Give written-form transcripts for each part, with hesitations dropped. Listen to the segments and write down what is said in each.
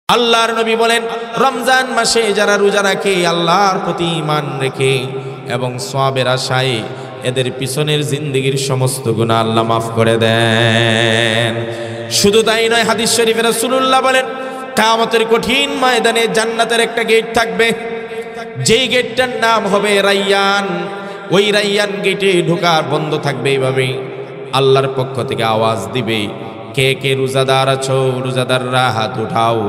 আল্লাহর নবী বলেন, রমজান মাসে যারা রোজা রাখে আল্লাহর প্রতি ঈমান রেখে এবং সওয়াবের আশায়, এদের পিছনের জিন্দেগির সমস্ত গুনাহ আল্লাহ মাফ করে দেন। শুধু তাই নয়, হাদিস শরীফে রাসূলুল্লাহ বলেন, কিয়ামতের কঠিন ময়দানে জান্নাতের একটা গেট থাকবে, যেই গেটটার নাম হবে রাইয়ান। ওই রাইয়ান গেটে ঢোকা বন্ধ থাকবে। এইভাবে আল্লাহর পক্ষ থেকে আওয়াজ দিবে, কে কে রোজাদার আছো, রোজাদাররা হাত উঠাও।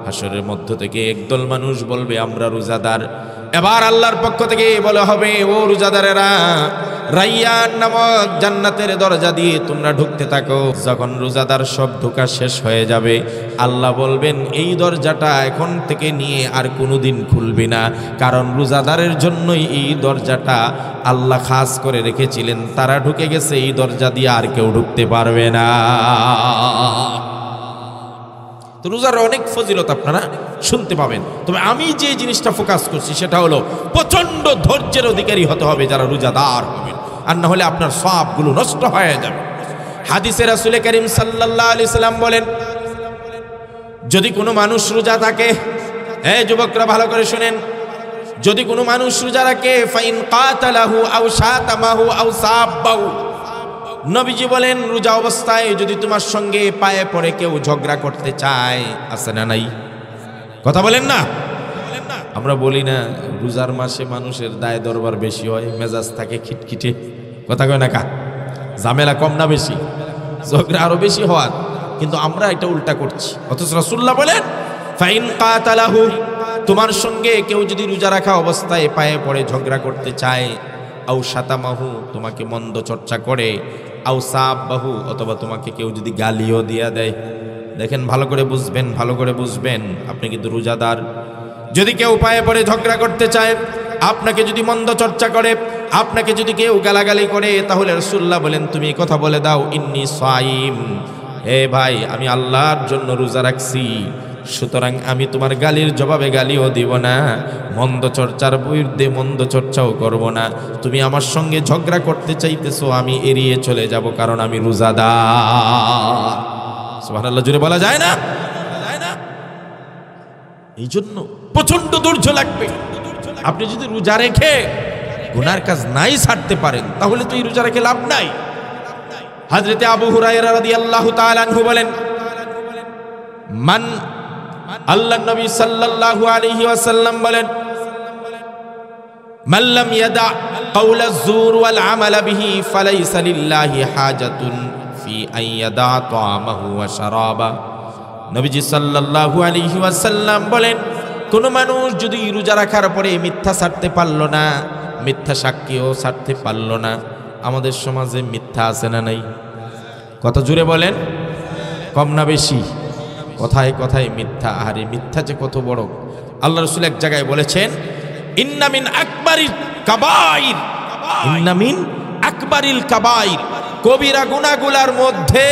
হাসরের মধ্য থেকে একদল মানুষ বলবে, আমরা রোজাদার। এবার আল্লাহর পক্ষ থেকে বলা হবে, ও রোজাদারেরা, রাইয়ান নামক জান্নাতের দরজা দিয়ে তোমরা ঢুকতে থাকো। যখন রোজাদার সব ঢোকা শেষ হয়ে যাবে, আল্লাহ বলবেন, এই দরজাটা এখন থেকে নিয়ে আর কোনোদিন খুলবে না, কারণ রোজাদারের জন্যই এই দরজাটা আল্লাহ খাস করে রেখেছিলেন। তারা ঢুকে গেছে, এই দরজা দিয়ে আর কেউ ঢুকতে পারবে না। তো রোজার অনেক ফজিলত আপনারা শুনতে পাবেন। তবে আমি যে জিনিসটা ফোকাস করছি সেটা হলো, প্রচন্ড ধৈর্যের অধিকারী হতে হবে যারা রোজাদার হবেন, আর না হলে আপনার সবগুলো নষ্ট হয়ে যাবে। হাদিসে রাসূল করিম সাল্লাল্লাহু আলাইহি সাল্লাম বলেন, যদি কোনো মানুষ রোজা থাকে, এই যুবকরা ভালো করে শুনেন, যদি কোনো মানুষ রোজা রাখে, ফাইন কাতালাহু আও শাতামাহু আও সাব্বাহু, নবীজি বলেন, রোজা অবস্থায় যদি তোমার সঙ্গে পায়ে পড়ে কেউ ঝগড়া করতে চায়, আছে না নাই? কথা বলেন না? আমরা বলি না, রোজার মাসে মানুষের দায় দরবার বেশি হয়, মেজাজ থাকে খিটখিটে। কথা কয় না কা? ঝামেলা কম না বেশি? ঝগড়া আরো বেশি হওয়ার, কিন্তু আমরা এটা উল্টা করছি। অথচ রাসূলুল্লাহ বলেন, ফাইন কাতালাহু, তোমার সঙ্গে কেউ যদি রোজা রাখা অবস্থায় পায়ে পড়ে ঝগড়া করতে চায়, আও শাতামাহু, তোমাকে মন্দ চর্চা করে, আও সাব্বাহু, অথবা তোমাকে কেউ যদি গালিও দিয়া দেয়। দেখেন, ভালো করে বুঝবেন, ভালো করে বুঝবেন, আপনি কিন্তু রোজাদার। যদি কেউ পায়ে পড়ে ঝগড়া করতে চায়, আপনাকে যদি মন্দ চর্চা করে, আপনাকে যদি কেউ গালাগালি করে, তাহলে রাসূলুল্লাহ বলেন, তুমি কথা বলে দাও, ইন্নী সাইম, হে ভাই, আমি আল্লাহর জন্য রোজা রাখছি, সুতরাং আমি তোমার গালির জবাবে গালিও দিব না, মন্দ চর্চার বিরুদ্ধে মন্দ চর্চাও করব না। তুমি আমার সঙ্গে ঝগড়া করতে চাইতেছো, আমি এড়িয়ে চলে যাব, কারণ আমি রোজাদার। সুবহানাল্লাহ জুড়ে বলা যায় না? এই জন্য প্রচন্ড ধৈর্য লাগবে। আপনি যদি রোজা রেখে গুনার কাজ নাই ছাড়তে পারেন, তাহলে তো এই রোজা রেখে লাভ নাই। হযরতে আবু হুরায়রা রাদিয়াল্লাহু তাআলা আনহু বলেন, মান, আল্লাহর নবী সাল্লাল্লাহু আলাইহি ওয়াসাল্লাম বলেন, মান লাম ইয়াদা কাওলা যুর ওয়াল আমালা বিহি ফালাইসা লিল্লাহি হাজাতুন ফি আন ইয়াদা তা'আমাহু ওয়া শারাবা। নবীজি সাল্লাল্লাহু আলাইহি ওয়াসাল্লাম বলেন, কোন মানুষ যদি রোজা রাখার পরে মিথ্যা ছাড়তে পারল না, মিথ্যা সাক্ষীও ছাড়তে পারল না। আমাদের সমাজে মিথ্যা আছে না নাই? কত জোরে বলেন, কম না বেশি? কথায় কথায় মিথ্যা। আরে মিথ্যা যে কত বড়! আল্লাহ রাসূল এক জায়গায় বলেছেন, ইন্না মিন আকবারিল কাবাইর, ইন্না মিন আকবারিল কাবাইর, কবিরা গুনাহগুলোর মধ্যে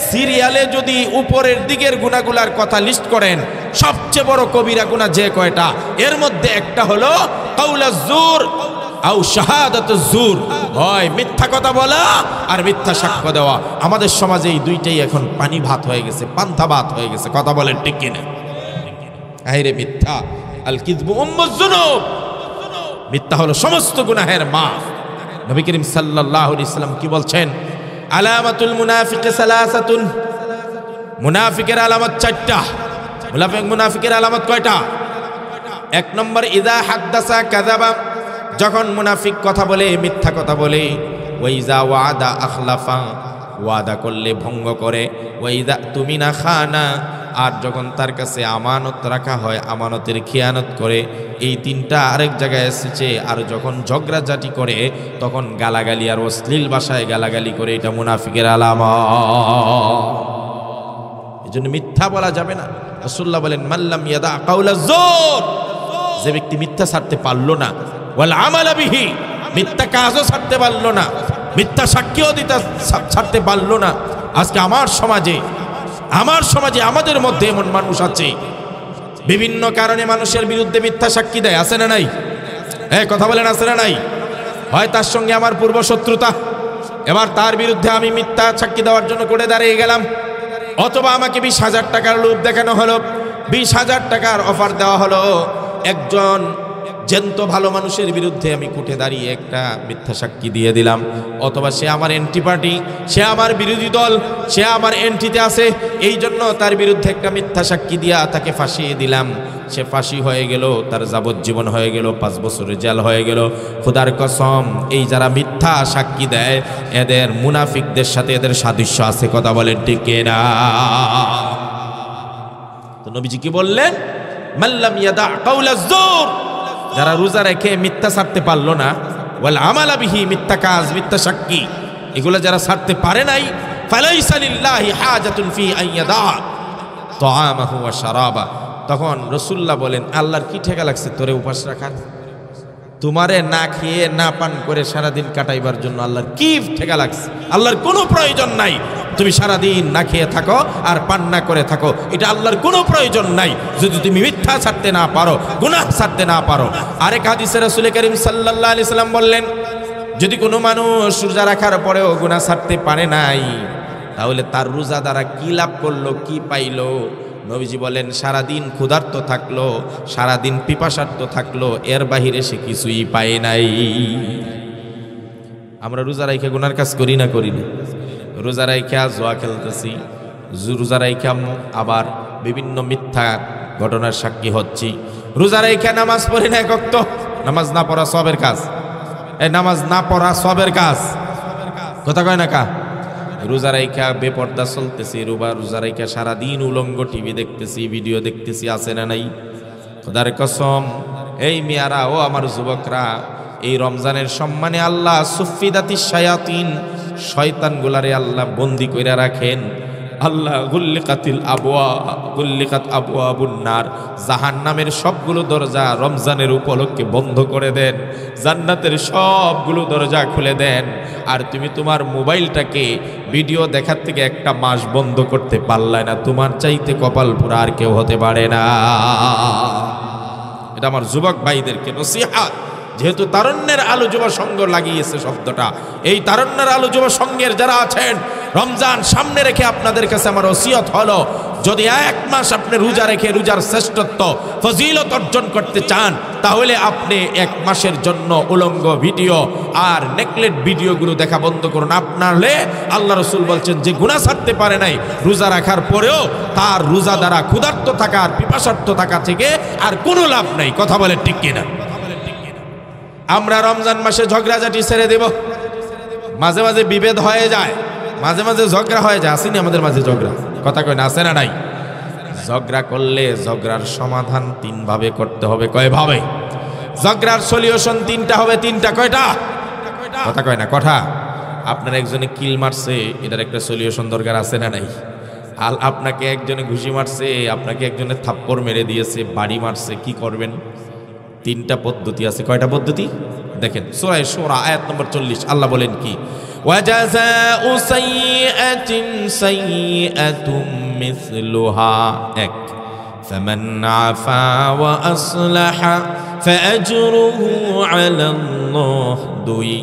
সিরিয়ালে যদি উপরের দিকের গুনাহগুলোর কথা লিস্ট করেন, সবচেয়ে বড় কবিরা গুনাহ যে কয়টা, এর মধ্যে একটা হলো কাউলা যুর আও শাহাদাতুজ যুর, হয় মিথ্যা কথা বলা আর মিথ্যা সাক্ষ্য দেওয়া। আমাদের সমাজে এই দুইটাই এখন পানি ভাত হয়ে গেছে, পান্তা ভাত হয়ে গেছে। কথা বলেন ঠিক কিনা? আইরে মিথ্যা, আল কিযবু উম্মুজ যুনুব, মিথ্যা হলো সমস্ত গুনাহের মা। নবী করিম সাল্লাল্লাহু আলাইহি সাল্লাম কি বলছেন? আলামাতুল মুনাফিকি সালাসাতুন, মুনাফিকের আলামত চারটা। মুনাফিকের আলামত কয়টা? এক নম্বর, ইযা হাদ্দাসা কাযাবা, যখন মুনাফিক কথা বলে, মিথ্যা কথা বলে। ওয়া ইযা ওয়াদা আখলাফা, ওয়াদা করলে ভঙ্গ করে। ওয়া ইযা তুমিনা খানা, আর যখন তার কাছে আমানত রাখা হয়, আমানতের খেয়ানত করে। এই তিনটা আরেক জায়গায় এসেছে। আর যখন ঝগড়াঝাটি করে, তখন গালাগালি আর অশ্লীল ভাষায় গালাগালি করে, এটা মুনাফিকের আলামত। এই জন্য মিথ্যা বলা যাবে না। রাসূলুল্লাহ বলেন, মাল্লাম ইয়াদা কাউলা যুর, যে ব্যক্তি মিথ্যা ছাড়তে পারলো না, ওয়াল আমালা বিহি, মিথ্যা কাজও ছাড়তে পারলো না, মিথ্যা সাক্ষীও দিতে ছাড়তে পারলো না। আজকে আমার সমাজে আমাদের মধ্যে এমন মানুষ আছে, বিভিন্ন কারণে মানুষের বিরুদ্ধে মিথ্যা সাক্ষী দেয়। আছে না নাই? কথা বলেন, আছে না নাই? হয় তার সঙ্গে আমার পূর্ব শত্রুতা, এবার তার বিরুদ্ধে আমি মিথ্যা সাক্ষী দেওয়ার জন্য করে দাঁড়িয়ে গেলাম, অথবা আমাকে 20,000 টাকার লোভ দেখানো হলো, 20,000 টাকার অফার দেওয়া হলো। একজন জ্যান্ত ভালো মানুষের বিরুদ্ধে আমি কোর্টে দাঁড়িয়ে একটা মিথ্যা সাক্ষী দিয়ে দিলাম, অথবা সে আমার এন্টি পার্টি, সে আমার বিরোধী দল, সে আমার এন্টিতে আছে, এই জন্য তার বিরুদ্ধে একটা মিথ্যা সাক্ষী দিয়া তাকে ফাঁসিয়ে দিলাম। সে ফাঁসি হয়ে গেল, তার যাবজ্জীবন হয়ে গেল, 5 বছরের জেল হয়ে গেল। খোদার কসম, এই যারা মিথ্যা সাক্ষী দেয় এদের মুনাফিকদের সাথে এদের সাদৃশ্য আছে। কথা বলেন ঠিক কিনা? তো নবীজি কি বললেন? মাল্লাম ইয়াদা কাউলাজ যুর, যারা রোজা রেখে মিথ্যা ছাড়তে পারলো না, ওয়াল আমালা বিহি, মিথ্যা কাজ, মিথ্যা সাক্ষী, এগুলো যারা ছাড়তে পারে নাই, ফালাইসা লিল্লাহি হাজাতুন ফি আইয়াদা তাআমাহু ওয়া শারাবা। তখন রাসূলুল্লাহ বলেন, আল্লাহর কি ঠেকা লাগছে তোরে উপাস রাখার? তোমারে না খেয়ে না পান করে সারাদিন কাটাইবার জন্য আল্লাহর কি ঠেকা লাগছে? আল্লাহর কোনো প্রয়োজন নাই তুমি সারাদিন না খেয়ে থাকো আর পান না করে থাকো, এটা আল্লাহর কোনো প্রয়োজন নাই যদি তুমি মিথ্যা ছাড়তে না পারো, গুনাহ ছাড়তে না পারো। আরেক হাদিসে রাসূল করিম সাল্লাল্লাহু আলাইহি সাল্লাম বললেন, যদি কোনো মানুষ রোজা রাখার পরেও গুনাহ ছাড়তে পারে নাই, তাহলে তার রোজা দ্বারা কি লাভ করলো, কি পাইলো? নবীজি বলেন, সারাদিন ক্ষুধার্ত থাকলো, সারাদিন পিপাসার্ত থাকলো, এর বাহিরে সে কিছুই পায় নাই। আমরা রোজা রাইখা গুনার কাজ করি না? করি না? রোজা রাইখা জুয়া খেলতেছি, রোজা রাইখা আবার বিভিন্ন মিথ্যা ঘটনার সাক্ষী হচ্ছি, রোজা রাইখা নামাজ পড়ি না এক ওয়াক্ত, নামাজ না পড়া সবের কাজ, এই নামাজ না পড়া সবের কাজ, কথা কয় না কা? রোজা রাইখা বেপর্দা চলতেছি, রোজা রাইখা সারাদিন উলঙ্গ টিভি দেখতেছি, ভিডিও দেখতেছি, আছে না নাই? খোদার কসম, এই মিয়ারা ও আমার যুবকরা, এই রমজানের সম্মানে আল্লাহ সুফিদাতিশ শায়াতিন, শয়তান গুলারে আল্লাহ বন্দি কইরা রাখেন। আল্লাহ গুল্লিকাত আবওয়াবুন নার, জাহান্নামের সবগুলো দরজা রমজানের উপলক্ষে বন্ধ করে দেন, জান্নাতের সবগুলো দরজা খুলে দেন। আর তুমি তোমার মোবাইলটাকে ভিডিও দেখার থেকে একটা মাস বন্ধ করতে পারলে না, তোমার চাইতে কপাল পুরা আর কেউ হতে পারে না। এটা আমার যুবক ভাইদেরকে নসিহত। যেহেতু তারুণ্যের আলো যুব সংঘ লাগিয়েছে শব্দটা, এই তারুণ্যের আলো যুব সংঘের যারা আছেন, রমজান সামনে রেখে আপনাদের কাছে আমার ওসিয়ত হলো, যদি 1 মাস আপনি রোজা রেখে রোজার শ্রেষ্ঠত্ব ফজিলত অর্জন করতে চান, তাহলে আপনি 1 মাসের জন্য উলঙ্গ ভিডিও আর নেকলেট ভিডিওগুলো দেখা বন্ধ করুন। আপনারলে আল্লাহ রসুল বলছেন, যে গুনাহ ছাড়তে পারে নাই রোজা রাখার পরেও, তার রোজা দ্বারা ক্ষুধার্ত থাকা আর পিপাসার্ত থাকা থেকে আর কোনো লাভ নাই। কথা বলে ঠিক কিনা? আমরা রমজান মাসে ঝগড়াঝাটি ছেড়ে দেব। মাঝে মাঝে বিভেদ হয়ে যায়, মাঝে মাঝে ঝগড়া হয়ে যায়, আসেনি আমাদের মাঝে ঝগড়া? কথা কয় না? আসে না নাই? ঝগড়া করলে ঝগড়ার সমাধান 3 ভাবে করতে হবে। কয় ভাবে? ঝগড়ার সলিউশন 3টা হবে। 3টা? কয়টা? কথা কয় না? কথা। আপনার একজনে কিল মারছে, এটার একটা সলিউশন দরকার, আছে না নাই? আপনাকে একজনে ঘুষি মারছে, আপনাকে একজনে থাপ্পড় মেরে দিয়েছে, বাড়ি মারছে, কি করবেন? 3টা পদ্ধতি আছে। কয়টা পদ্ধতি? দেখেন সূরা শুরা আয়াত নম্বর 40, আল্লাহ বলেন কি? ওয়াজাযাউ সাইয়্যাতিন সাইয়্যাতুম মিসলুহা, 1, ফামান আফা ওয়া আসলাহা ফাআজরুহু আলাল্লাহ, 2,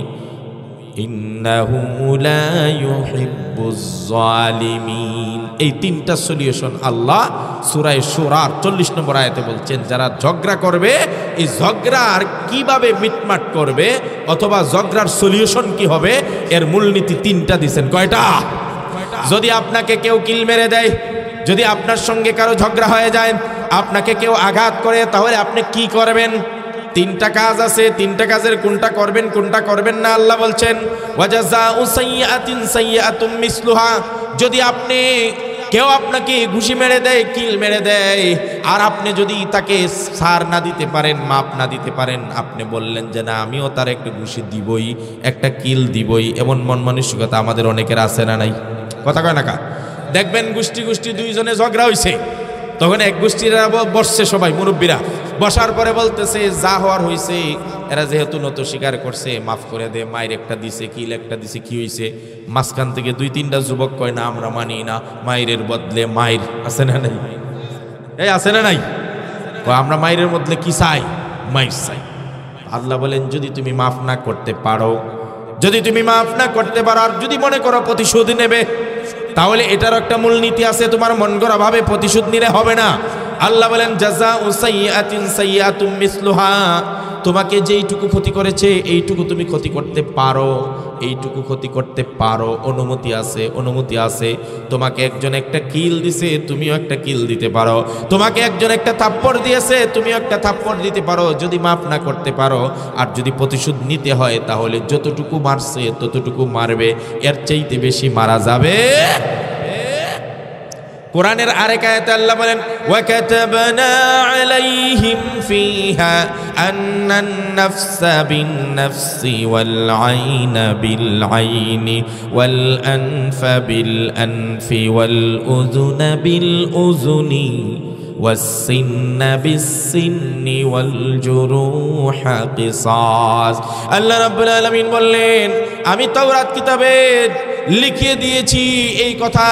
ইন্নাহু লা ইউহিব্বুজ জালিমিন। এই 3টা সলিউশন আল্লাহ সূরা শুরার 40 নম্বর আয়াতে বলছেন। যারা ঝগড়া করবে, এই ঝগড়ার কিভাবে মিটমাট করবে অথবা ঝগড়ার সলিউশন কি হবে, এর মূলনীতি 3টা দিবেন। কয়টা? যদি আপনাকে কেউ কিল মেরে দেয়, যদি আপনার সঙ্গে কারো ঝগড়া হয়ে যায়, আপনাকে কেউ আঘাত করে, তাহলে আপনি কি করবেন? 3টা কাজ আছে। 3টা কাজের কোনটা করবেন কোনটা করবেন না আল্লাহ বলছেন, ওয়াজাযাউ সাইয়্যাতিন সাইয়্যাতুম মিসলুহা। যদি আপনি কেউ আপনাকে ঘুষি মেরে দেয়, কিল মেরে দেয়, আর আপনি যদি তাকে ছাড় না দিতে পারেন, মাপ না দিতে পারেন, আপনি বললেন যে না, আমিও তার একটা ঘুষি দিবই, একটা কিল দিবই, এমন মন মানসিকতা আমাদের অনেকের আছে না নাই? কথা কয় না কা? দেখবেন গোষ্ঠী 2 জনে ঝগড়া হইছে, তখন এক গোষ্ঠীরা বসছে, সবাই মুরব্বীরা বসার পরে বলতেছে, যা হওয়ার হইছে, এরা যেহেতু নত স্বীকার করছে, মাফ করে দে, মায়ের একটা দিছে, কিল একটা দিছে, কি হইছে? মাঝখান থেকে 2-3টা যুবক কয়, না আমরা মানি না, মায়ের বদলে মায়ের। আছে না নাই? এই আছে না নাই? আমরা মায়ের বদলে কি চাই? মায়ের চাই। আল্লাহ বলেন, যদি তুমি মাফ না করতে পারো, যদি তুমি মাফ না করতে পারো, আর যদি মনে করো প্রতিশোধ নেবে, তাহলে এটার একটা মূলনীতি আছে, তোমার মন গড়া ভাবে প্রতিশোধ নিলে হবে না। আল্লাহ বলেন জাযাউ সাইয়্যাতিন সাইয়্যাতুম মিসলুহা, তোমাকে যেইটুকু ক্ষতি করেছে এইটুকু তুমি ক্ষতি করতে পারো, এইটুকু ক্ষতি করতে পারো, অনুমতি আছে, অনুমতি আছে। তোমাকে একজন একটা কিল দিছে, তুমিও একটা কিল দিতে পারো। তোমাকে একজন একটা থাপ্পড় দিয়েছে, তুমিও একটা থাপ্পড় দিতে পারো, যদি মাফ না করতে পারো। আর যদি প্রতিশোধ নিতে হয় তাহলে যতটুকু মারছে ততটুকু মারবে, এর চাইতে বেশি মারা যাবে। কোরআনের আরেক আয়াতে আল্লাহ বলেন ওয়া কাতাবনা আলাইহিম ফিহা আন্নান নাফসা বিন নাফসি ওয়াল আইনা বিল আইনি ওয়াল আনফা বিল আনফি ওয়াল উযুনা বিল উযুনি والسن بالسن والجروح قصاص। আল্লাহ রাব্বুল আলামিন বললেন আমি তাওরাত কিতাবে লিখিয়ে দিয়েছি এই কথা,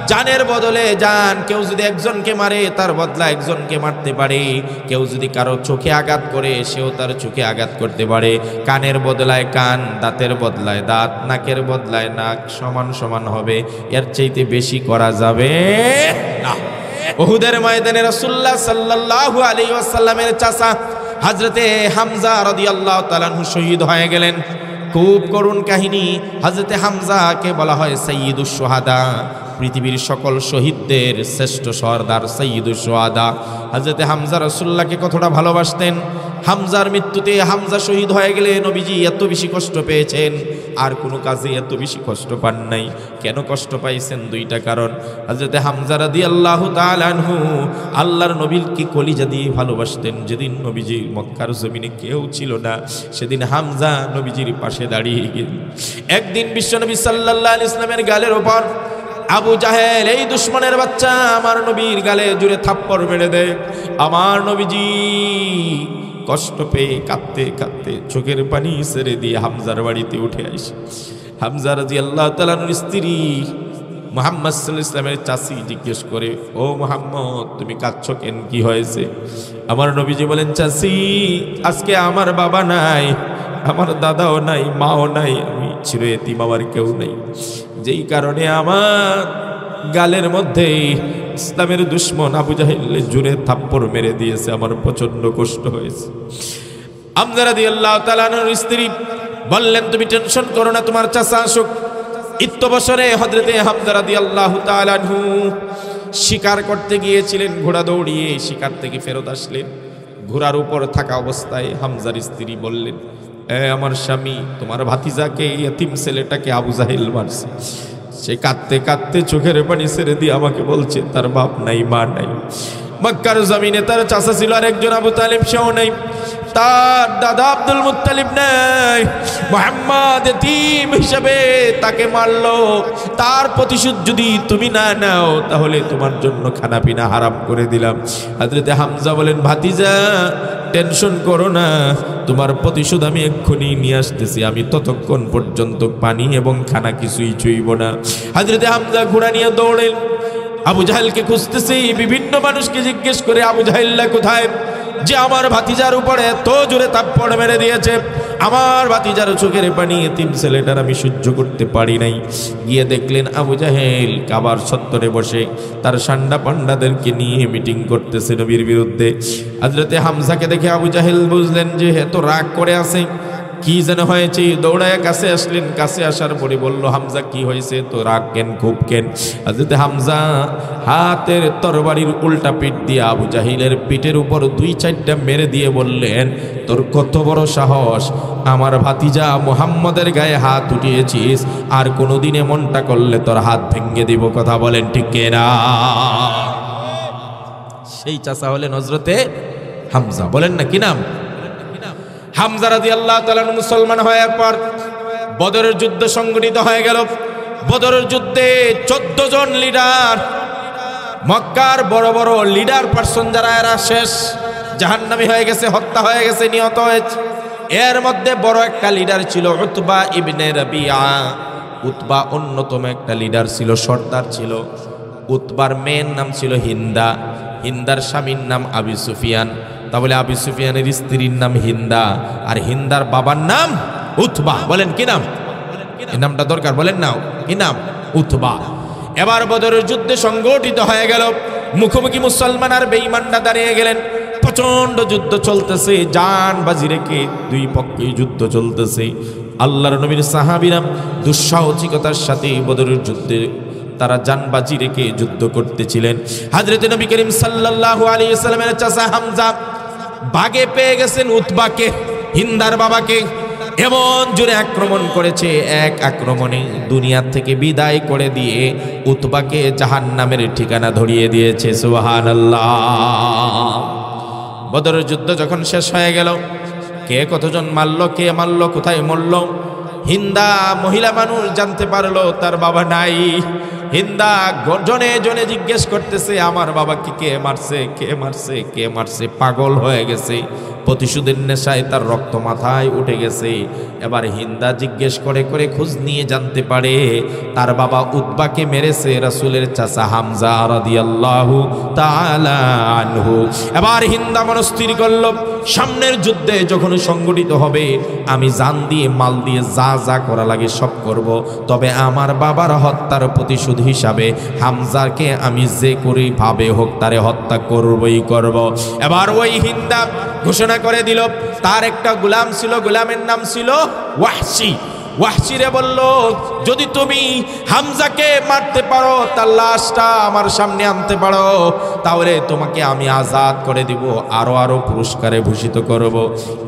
জানের বদলে জান। কেউ যদি একজনকে মারে তার বদলা একজনকে মারতে পারে, কেউ যদি কারো চোখে আঘাত করে সেও তার চোখে আঘাত করতে পারে। কানের বদলায় কান, দাঁতের বদলায় দাঁত, নাকের বদলায় নাক, সমান সমান হবে, এর চাইতে বেশি করা যাবে না। উহুদের ময়দানে রাসূলুল্লাহ সাল্লাল্লাহু আলাইহি ওয়াসাল্লামের চাচা হযরতে হামজা রাদিয়াল্লাহু তাআলা আনহু শহীদ হয়ে গেলেন। খুব করুণ কাহিনী। হযরতে হামজাকে বলা হয় সাইয়্যিদুশ শুহাদা, পৃথিবীর সকল শহীদদের শ্রেষ্ঠ সর্দার সাইয়্যিদুশ শুহাদা। হযরতে হামজা রাসূলুল্লাহকে কতটা ভালোবাসতেন। হামজার মৃত্যুতে, হামজা শহীদ হয়ে গেলে নবীজি এত বেশি কষ্ট পেয়েছেন, আর কোনো কাজে এত বেশি কষ্ট পান নাই। কেন কষ্ট পাইছেন? দুইটা কারণ। হযরতে হামজা রাদিয়াল্লাহু তাআলা আনহু আল্লাহর নবীর কি কলিজা দিয়ে ভালোবাসতেন। যেদিন নবীজির মক্কার জমিনে কেউ ছিল না, সেদিন হামজা নবীজির পাশে দাঁড়িয়ে গেলেন। একদিন বিশ্বনবী সাল্লাল্লাহু আলাইহি ওয়াসাল্লামের গালের ওপর আবু জাহেল, এই দুশ্মনের বাচ্চা, আমার নবীর গালে জুড়ে থাপ্পড় মেরে দেয়। আমার নবীজি কষ্ট পেয়ে কাঁদতে কাঁদতে চোখের পানি ছেড়ে দিয়ে হামজার বাড়িতে উঠে আসে। হামজা রাদিয়াল্লাহু তাআলা আনহুর স্ত্রী মুহাম্মদ সাল্লাল্লাহু আলাইহি ওয়াসাল্লামের চাচি জিজ্ঞেস করে, ও মুহাম্মদ তুমি কাঁদছো কেন, কি হয়েছে? আমার নবীজি বলেন, চাচি আজকে আমার বাবা নাই, আমার দাদাও নাই, মাও নাই, আমি চির এতিম, আমার কেউ নেই। যেই কারণে আমার গালের মধ্যে ইসলামের দুশ্মন আবু জাহেল জুড়ে থাপ্পড় মেরে দিয়েছে, আমার প্রচন্ড কষ্ট হয়েছে। হামজা রাদিয়াল্লাহু তাআলা আনহুর স্ত্রী বললেন, তুমি টেনশন করো না, তোমার চাচা আসুক। ইত্যবসরে হযরতে হামজা রাদিয়াল্লাহু তাআলা আনহু শিকার করতে গিয়েছিলেন, ঘোড়া দৌড়িয়ে শিকার থেকে ফেরত আসলেন। ঘোড়ার উপর থাকা অবস্থায় হামজার স্ত্রী বললেন, আমার স্বামী তোমার ভাতিজাকে, ইয়তিম ছেলেটাকে আবু জাহেল মারছে। সে কাঁদতে কাঁদতে চোখের পানি ছেড়ে দিয়ে আমাকে বলছে তার বাপ নাই, মা নাই। মক্কার জমিনে তার চাচা ছিল আর একজন, আবু তালিব, সেও নাই। তার দাদা আব্দুল মুত্তালিব নাই। মুহাম্মদ এতিম হিসেবে তাকে মারলো। তার প্রতিশোধ যদি তুমি না নাও তাহলে তোমার জন্য খানা পিনা হারাম করে দিলাম। হযরতে হামজা বলেন, ভাতিজা টেনশন করো না, তোমার প্রতিশোধ আমি এক্ষুনি নিয়ে আসতেছি। আমি ততক্ষণ পর্যন্ত পানি এবং খানা কিছুই ছুঁইব না। হযরতে হামজা ঘোড়া নিয়ে দৌড়েন, আবু জাহেলকে খুঁজতেছে। বিভিন্ন মানুষকে জিজ্ঞেস করে আবু জাহেল্লা কোথায়, যে আমার ভাতিজার উপরে এত জোরে থাপ্পড় মেরে দিয়েছে, আমার ভাতিজার চোখের পানি, এতিম ছেলেটার আমি সহ্য করতে পারি নাই। গিয়ে দেখলেন আবু জাহেল কাবার চত্বরে বসে তার সান্ডা পান্ডাদেরকে নিয়ে মিটিং করতেছে নবীর বিরুদ্ধে। হযরতে হামজাকে দেখে আবু জাহেল বুঝলেন যে এত রাগ করে আছে, কি যেন হয়েছে। দৌড়ায় কাছে আসলেন, কাছে আসার পরে বলল, হামজা কি হয়েছে, তো রাগ কেন, খুব কেন? হযরতে হামজা হাতের তরবারির উল্টা পিঠ দিয়ে আবু জাহিলের পিঠের উপর 2-4টা মেরে দিয়ে বললেন, তোর কত বড় সাহস, আমার ভাতিজা মুহাম্মদের গায়ে হাত উঠিয়েছিস, আর কোনোদিন এমনটা করলে তোর হাত ভেঙে দিব। কথা বলেন ঠিক কিনা? সেই চাচা হলেন হযরতে হামজা। বলেন না কি নাম? হামজা রাদিয়াল্লাহু তাআলা মুসলমান হওয়ার পর বদরের যুদ্ধ সংগঠিত হয়ে গেল। বদরের যুদ্ধে 14 জন লিডার, মক্কার বড় বড় লিডার পারসন যারা, এরা শেষ, জাহান্নামী হয়ে গেছে, হত্যা হয়ে গেছে, নিহত হয়েছে। এর মধ্যে বড় একটা লিডার ছিল উতবা ইবনে রাবিআ। উতবা অন্যতম একটা লিডার ছিল, সর্দার ছিল। উতবার মেয়ের নাম ছিল হিন্দা, হিন্দার স্বামীর নাম আবু সুফিয়ান। তাহলে আবু সুফিয়ানের স্ত্রীর নাম হিন্দা, আর হিন্দার বাবার নাম উতবা। বলেন কি নাম? এই নামটা দরকার, বলেন না কি নাম? উতবা। এবার বদরের যুদ্ধে সংগঠিত হয়ে গেল। মুখোমুখি মুসলমান আর বেঈমানরা দাঁড়িয়ে গেলেন। প্রচন্ড যুদ্ধ চলতেছে, জান বাজি রেখে দুই পক্ষেই যুদ্ধ চলতেছে। আল্লাহর নবীর সাহাবীরা দুঃসাহসিকতার সাথে বদরের যুদ্ধে তারা জানবাজি রেখে যুদ্ধ করতেছিলেন। হযরত নবী করিম সাল্লাল্লাহু আলাইহি ওয়াসাল্লামের চাচা হামজা বাগে পেয়ে গেছেন উতবাকে, হিন্দার বাবাকে। এমন জোরে আক্রমণ করেছে, এক আক্রমণে দুনিয়া থেকে বিদায় করে দিয়ে উতবাকে জাহান্নামের ঠিকানা ধরিয়ে দিয়েছে। সুবহানাল্লাহ। বদরের যুদ্ধ যখন শেষ হয়ে গেল, কে কতজন মারলো, কে মারলো, কোথায় মরল, হিন্দা মহিলা মানুষ জানতে পারলো তার বাবা নাই। হিন্দা জনে জনে জিজ্ঞেস করতেছে, আমার বাবাকে কে মারছে, কে মারছে, কে মারছে। পাগল হয়ে গেছে, প্রতিশোধের নেশায় তার রক্ত মাথায় উঠে গেছে। এবার হিন্দা জিজ্ঞেস করে করে খোঁজ নিয়ে জানতে পারে তার বাবা উতবাকে মেরেছে রাসূলের চাচা হামজা রাদিয়াল্লাহু তাআলা আনহু। এবার হিন্দা মনস্থির করল, সামনের যুদ্ধে যখন সংগঠিত হবে আমি জান দিয়ে মাল দিয়ে যা যা করা লাগে সব করব, তবে আমার বাবার হত্যার প্রতিশোধ হিসাবে হামজাকে আমি যে করি ভাবে হোক তারে হত্যা করবই করব। এবার ওই হিন্দা ঘোষণা করে দিল, তার একটা গোলাম ছিল, গোলামের নাম ছিল ওয়াহশী। ওয়াহশীরে বলল, যদি তুমি হামজাকে মারতে পারো, তার লাশটা আমার সামনে আনতে পারো, তাহলে তোমাকে আমি আজাদ করে দিব, আরো আরো পুরস্কারে ভূষিত করব।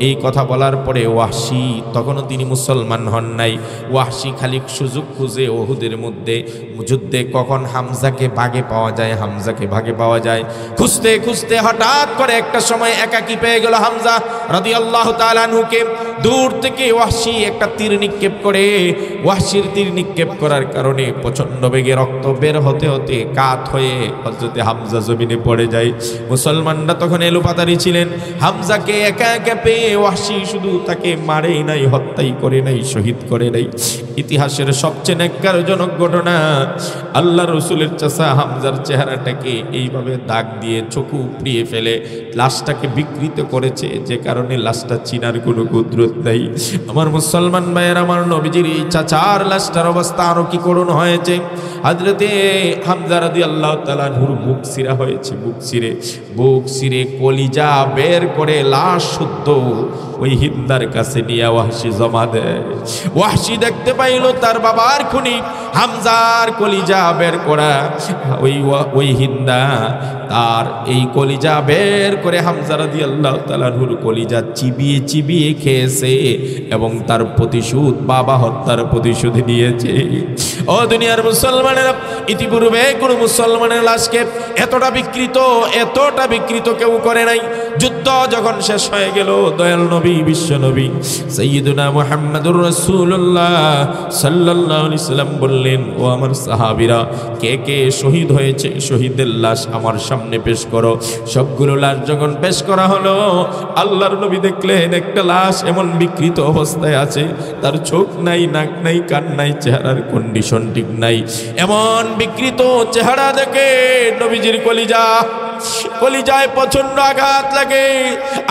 এই কথা বলার পরে ওয়াহশী, তখনও তিনি মুসলমান হন নাই, ওয়াহশী খালি সুযোগ খুঁজে উহুদের মধ্যে যুদ্ধে কখন হামজাকে ভাগে পাওয়া যায়, হামজাকে ভাগে পাওয়া যায়, খুঁজতে খুঁজতে হঠাৎ করে একটা সময় একাকী পেয়ে গেল হামজা রাদিয়াল্লাহু তাআলা আনহুকে। দূর থেকে ওয়াহশী একটা তীর নিক্ষেপ করে, ওয়াহশীর তীর নিক্ষেপ করার কারণে প্রচন্ড বেগে রক্ত বের হতে হতে কাত হয়ে হযরতে হামজা জমিনে পড়ে যায়। মুসলমানরা তখন এলোপাতাড়ি ছিলেন, হামজাকে একা একা পেয়ে ওয়াহশী শুধু তাকে মারেই নাই, হত্যাই করে নাই, শহীদ করে নাই। ইতিহাসের সবচেয়ে ন্যাক্কারজনক ঘটনা, আল্লাহ রসুলের চাচা হামজার চেহারাটাকে এইভাবে দাগ দিয়ে চোখে উপড়িয়ে ফেলে লাশটাকে বিকৃত করেছে, যে কারণে লাশটা চিনার কোনো কুদরত নাই। আমার মুসলমান ভাইয়ের, আমার নবীজির এই চাচার লাশটার অবস্থা আরো কি করুণ হয়েছে। হযরতে হামজা রাদিয়াল্লাহু তাআলা আনহুর বুক চিরা হয়েছে, বুক চিরে কলিজা বের করে লাশ শুদ্ধ ওই হিন্দার কাছে নিয়ে ওয়াহশী জমা দেয়। ওয়াহশী দেখতে পাইল তার বাবার খুনি হামজার কলিজা বের করা। ওই হিন্দা তার এই কলিজা বের করে হামজা রাদিয়াল্লাহু তাআলা আনহুর কলিজা চিবিয়ে চিবিয়ে খেয়েছে এবং তার প্রতিশোধ, বাবা হত্যার প্রতিশোধ নিয়েছে। ও দুনিয়ার মুসলমানেরা, ইতিপূর্বে কোন মুসলমানের লাশকে এতটা বিকৃত কেউ করে নাই। যুদ্ধ যখন শেষ হয়ে গেল, দয়াল নবী, বিশ্ব নবী সাইয়্যিদুনা মুহাম্মাদুর রাসূলুল্লাহ সাল্লাল্লাহু আলাইহি সাল্লাম বললেন, ও আমার সাহাবীরা, কে কে শহীদ হয়েছে শহীদের লাশ আমার সামনে পেশ করো। সবগুলো লাশ যখন পেশ করা হলো, আল্লাহর নবী দেখলেন একটা লাশ এমন বিকৃত অবস্থায় আছে, তার চোখ নাই, নাক নাই, কান নাই, চেহারার কন্ডিশন ঠিক নাই। এমন বিকৃত চেহারা দেখে নবীজির কলিজায় প্রচন্ড আঘাত লাগে।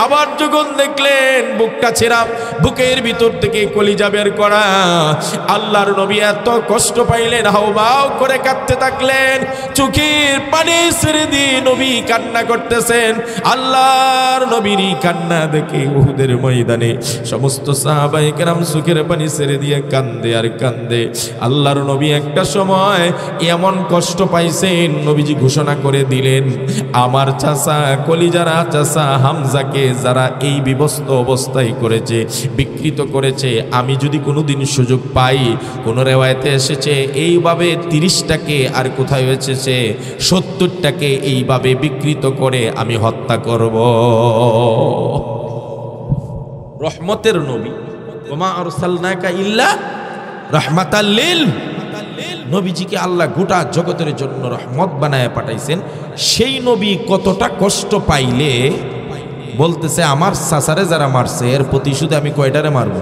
আবার যখন দেখলেন বুকটা ছেঁড়া, বুকের ভিতর থেকে কলিজা বের করা, আল্লাহর নবী এত কষ্ট পাইলেন, হাউমাউ করে কাঁদতে থাকলেন, চোখের পানি ছেড়ে দিয়ে নবী কান্না করতেছেন। আল্লাহর নবীর কান্না দেখে উহুদের ময়দানে সমস্ত সাহাবায়ে কেরাম চোখের পানি ছেড়ে দিয়ে কান্দে আর কান্দে। আল্লাহর নবী একটা সময় এমন কষ্ট পাইছেন, নবীজি ঘোষণা করে দিলেন, আমার চাচা, কলিজারা চাচা হামজাকে যারা এই বিবস্ত অবস্থায় করেছে, বিকৃত করেছে, আমি যদি কোনোদিন সুযোগ পাই, কোন রেওয়ায়েতে এসেছে এইভাবে 30টাকে, আর কোথায় এসেছে 70টাকে এইভাবে বিকৃত করে আমি হত্যা করব। রহমতের নবী, ওমা আরসালনাকা ইল্লা রাহমাতাল লিল, নবীজিকে আল্লাহ গোটা জগতের জন্য রহমত বানায় পাঠাইছেন। সেই নবী কতটা কষ্ট পাইলে বলতেছে, আমার চাচারে যারা মারছে এর প্রতিশোধ আমি কয়টারে মারব?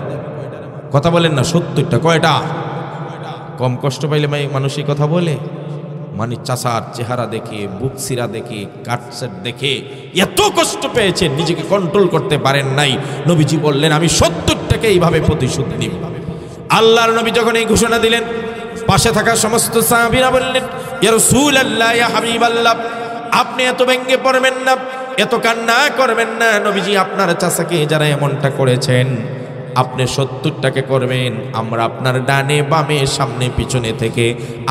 কথা বলেন না, 70টা। কয়টা? কম কষ্ট পাইলে মানুষ এই কথা বলে? মানে চাচার চেহারা দেখে, বুক চিরা দেখে, কাটসেট দেখে এত কষ্ট পেয়েছেন, নিজেকে কন্ট্রোল করতে পারেন নাই। নবীজি বললেন, আমি 70টাকে এইভাবে প্রতিশোধ নিব। আল্লাহর নবী যখন এই ঘোষণা দিলেন, পাশে থাকা সমস্ত সাহাবীরা বললেন, ইয়া রাসূলুল্লাহ, ইয়া হাবিবাল্লাহ, আপনি এত ভেঙ্গে পড়বেন না, এত কান্না করবেন না। নবীজি আপনার চাচাকে যারা এমনটা করেছেন, আপনি 70টাকে করবেন, আমরা আপনার ডানে বামে সামনে পিছনে থেকে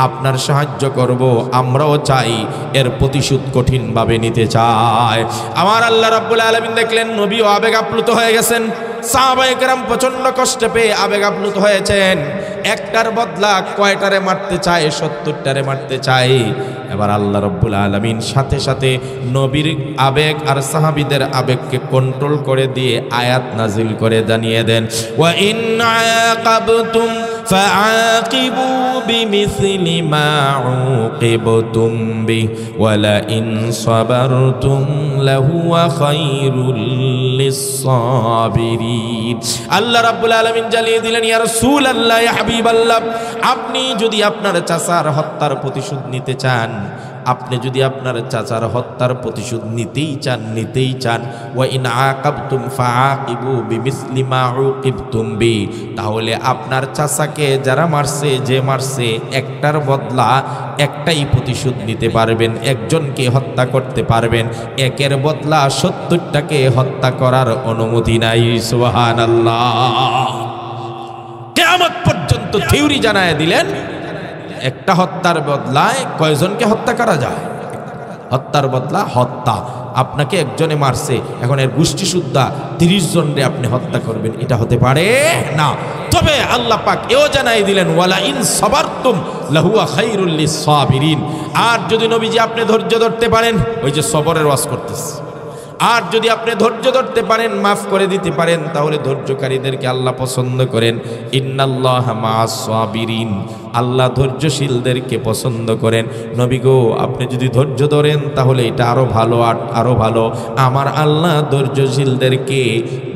আপনার সাহায্য করব। আমরাও চাই এর প্রতিশোধ কঠিনভাবে নিতে চাই। আমার আল্লাহ রাব্বুল আলামিন দেখলেন নবীও আবেগ আপ্লুত হয়ে গেছেন, সাহাবায়ে কেরাম প্রচন্ড কষ্ট পেয়ে আবেগ আপ্লুত হয়েছেন। একটার বদলা কয়টারে মারতে চায়? 70টারে মারতে চায়। এবার আল্লাহ রাব্বুল আলামিন সাথে সাথে নবীর আবেগ আর সাহাবীদের আবেগকে কন্ট্রোল করে দিয়ে আয়াত নাজিল করে জানিয়ে দেন, ওয়া ইন আযাকাবতুম ফাআকিবু বিমিসলি মা উকিবতুম বিহি ওয়া লা ইন সাবারতুম লাহুয়া খায়রুল লিস-সাবিরিন। আল্লাহ রাব্বুল আলামিন জানিয়ে দিলেন, ইয়া রাসূলুল্লাহ, ইয়া হাবিবাল্লাহ, আপনি যদি আপনার চাচার হত্যার প্রতিশোধ নিতে চান, আপনি যদি আপনার চাচার হত্যার প্রতিশোধ নিতেই চান, ওয়া ইন আকাবতুম ফাআকিবু বিমিসলি মা উকিবতুম বি, তাহলে আপনার চাচাকে যারা মারছে, যে মারছে, একটার বদলা একটাই প্রতিশোধ নিতে পারবেন, একজনকে হত্যা করতে পারবেন। একের বদলা 70টাকে হত্যা করার অনুমতি নাই। সুবহানাল্লাহ। কিয়ামত পর্যন্ত থিওরি জানায় দিলেন, একটা হত্যার বদলায় কয়জনকে হত্যা করা যায়? হত্যার বদলা হত্যা। আপনাকে একজনে মারছে, এখন এর গোষ্ঠী সুদ্ধা 30 জনরে আপনি হত্যা করবেন, এটা হতে পারে না। তবে আল্লাহ পাক এও জানাই দিলেন, ওয়ালা ইন সাবারতুম লাহুয়া খায়রুল লিস-সাবিরিন। আর যদি নবীজি আপনি ধৈর্য ধরতে পারেন, ওই যে সবরের ওয়াজ করতেছে, আর যদি আপনি ধৈর্য ধরতে পারেন, মাফ করে দিতে পারেন, তাহলে ধৈর্যকারীদেরকে আল্লাহ পছন্দ করেন। ইন্নাল্লাহা মা'আস সাবিরিন, আল্লাহ ধৈর্যশীলদেরকে পছন্দ করেন। নবী গো, আপনি যদি ধৈর্য ধরেন তাহলে এটা আরো ভালো, আরো ভালো। আমার আল্লাহ ধৈর্যশীলদেরকে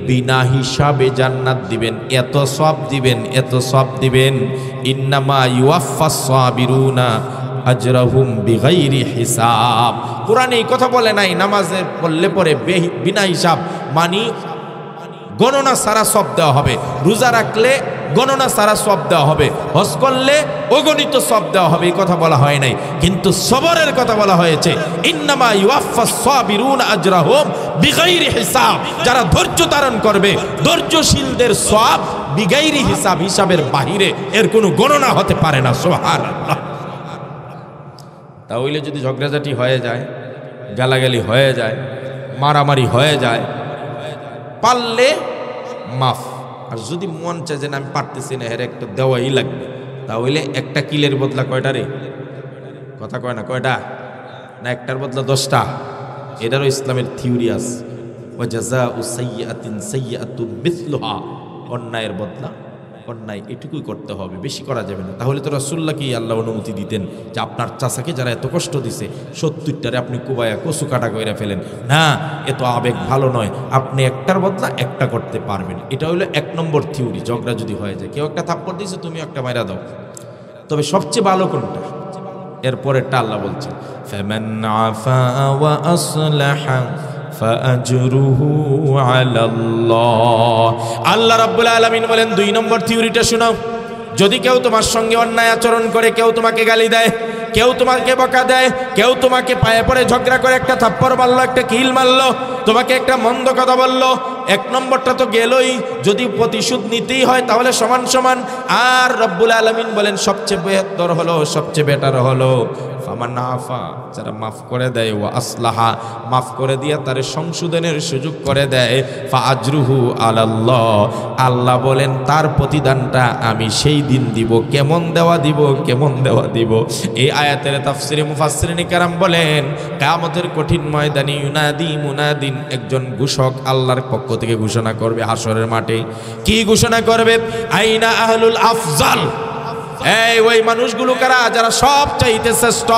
বিনা হিসাবে জান্নাত দিবেন, এত সওয়াব দিবেন, এত সওয়াব দিবেন। ইন্নামা ইউয়াফফাস সাবিরুনা আজরাহুম বিগাইরি হিসাব। কোরআনে এই কথা বলে নাই নামাজে পড়লে পরে বিনা হিসাব, মানে গণনা সারা সব দেওয়া হবে। রোজা রাখলে গণনা সারা সব দেওয়া হবে, হজ করলে অগণিত সব দেওয়া হবে, এই কথা বলা হয় নাই। কিন্তু সবরের কথা বলা হয়েছে, ইন্নামা ইউয়াফফাস সাবিরুন আজরাহুম বিগাইরি হিসাব। যারা ধৈর্য ধারণ করবে, ধৈর্যশীলদের সওয়াব বিগাইরি হিসাব, হিসাবের বাহিরে, এর কোনো গণনা হতে পারে না। সুবহানাল্লাহ। তাহলে যদি ঝগড়াঝাটি হয়ে যায়, গালাগালি হয়ে যায়, মারামারি হয়ে যায়, পারলে মাফ। আর যদি মন চায় যে না আমি পারতেছি না, এর একটা দেওয়াই লাগবে, তাহলে একটা কিলের বদলা কয়টা রে? কথা কয় না, কয়টা না? একটার বদলা 10টা। এটারও ইসলামের থিওরি আছে। ওয়া জাযাউ সাইয়্যাতিন সাইয়্যাতুম মিসলুহা, অন্যায়ের বদলা অন্যায়, এটুকুই করতে হবে, বেশি করা যাবে না। তাহলে তো রাসূলুল্লাহকে আল্লাহ অনুমতি দিতেন যে আপনার চাচাকে যারা এত কষ্ট দিছে 70টারে আপনি কুবায়া কচু কাটা কইরা ফেলেন না, এত আবেগ ভালো নয়, আপনি একটার বদলা একটা করতে পারবেন। এটা হলো 1 নম্বর থিওরি। ঝগড়া যদি হয়ে যায়, কেউ একটা থাপ্পড় দিয়েছে, তুমি একটা মাইরা দাও, তবে সবচেয়ে ভালো কোনটা? এরপরেরটা আল্লাহ বলছেন, ফামান আফা ওয়া আসলাহা ফাআজরুহু আলাল্লাহ। আল্লাহ রাব্বুল আলামিন বলেন 2 নম্বর থিওরিটা শোনাও। যদি কেউ তোমার সঙ্গে অন্যায় আচরণ করে, কেউ তোমাকে গালি দেয়, কেউ তোমাকে বকা দেয়, কেউ তোমাকে পায়ে পড়ে ঝগড়া করে একটা থাপ্পড় মারলো, একটা কিল মারলো, তোমাকে একটা মন্দ কথা বললো, 1 নম্বরটা তো গেলই। যদি প্রতিশোধ নিতেই হয় তাহলে সমান সমান। আর রব্বুল আলামিন বলেন সবচেয়ে বেহতর হলো, সবচেয়ে বেটার হলো ফামান আফা, যারা মাফ করে দেয়, ওয়া আসলাহা, মাফ করে দিয়ে তার সংশোধনের সুযোগ করে দেয়, ফাআজরুহু আলাল্লাহ, আল্লাহ বলেন তার প্রতিদানটা আমি সেই দিন দিব। কেমন দেওয়া দিব? কেমন দেওয়া দিব? এই আয়াতের তাফসিরে মুফাসসিরিন কেরাম বলেন, কিয়ামতের কঠিন ময়দানে ইউনাদি মুনাদিন, একজন ঘোষক আল্লাহর পক্ষ থেকে ঘোষণা করবে হাসরের মাঠে। কি ঘোষণা করবে? আইনা আহলুল আফজাল, এই ওই মানুষগুলো কারা? যারা সব চাইতে শ্রেষ্ঠ,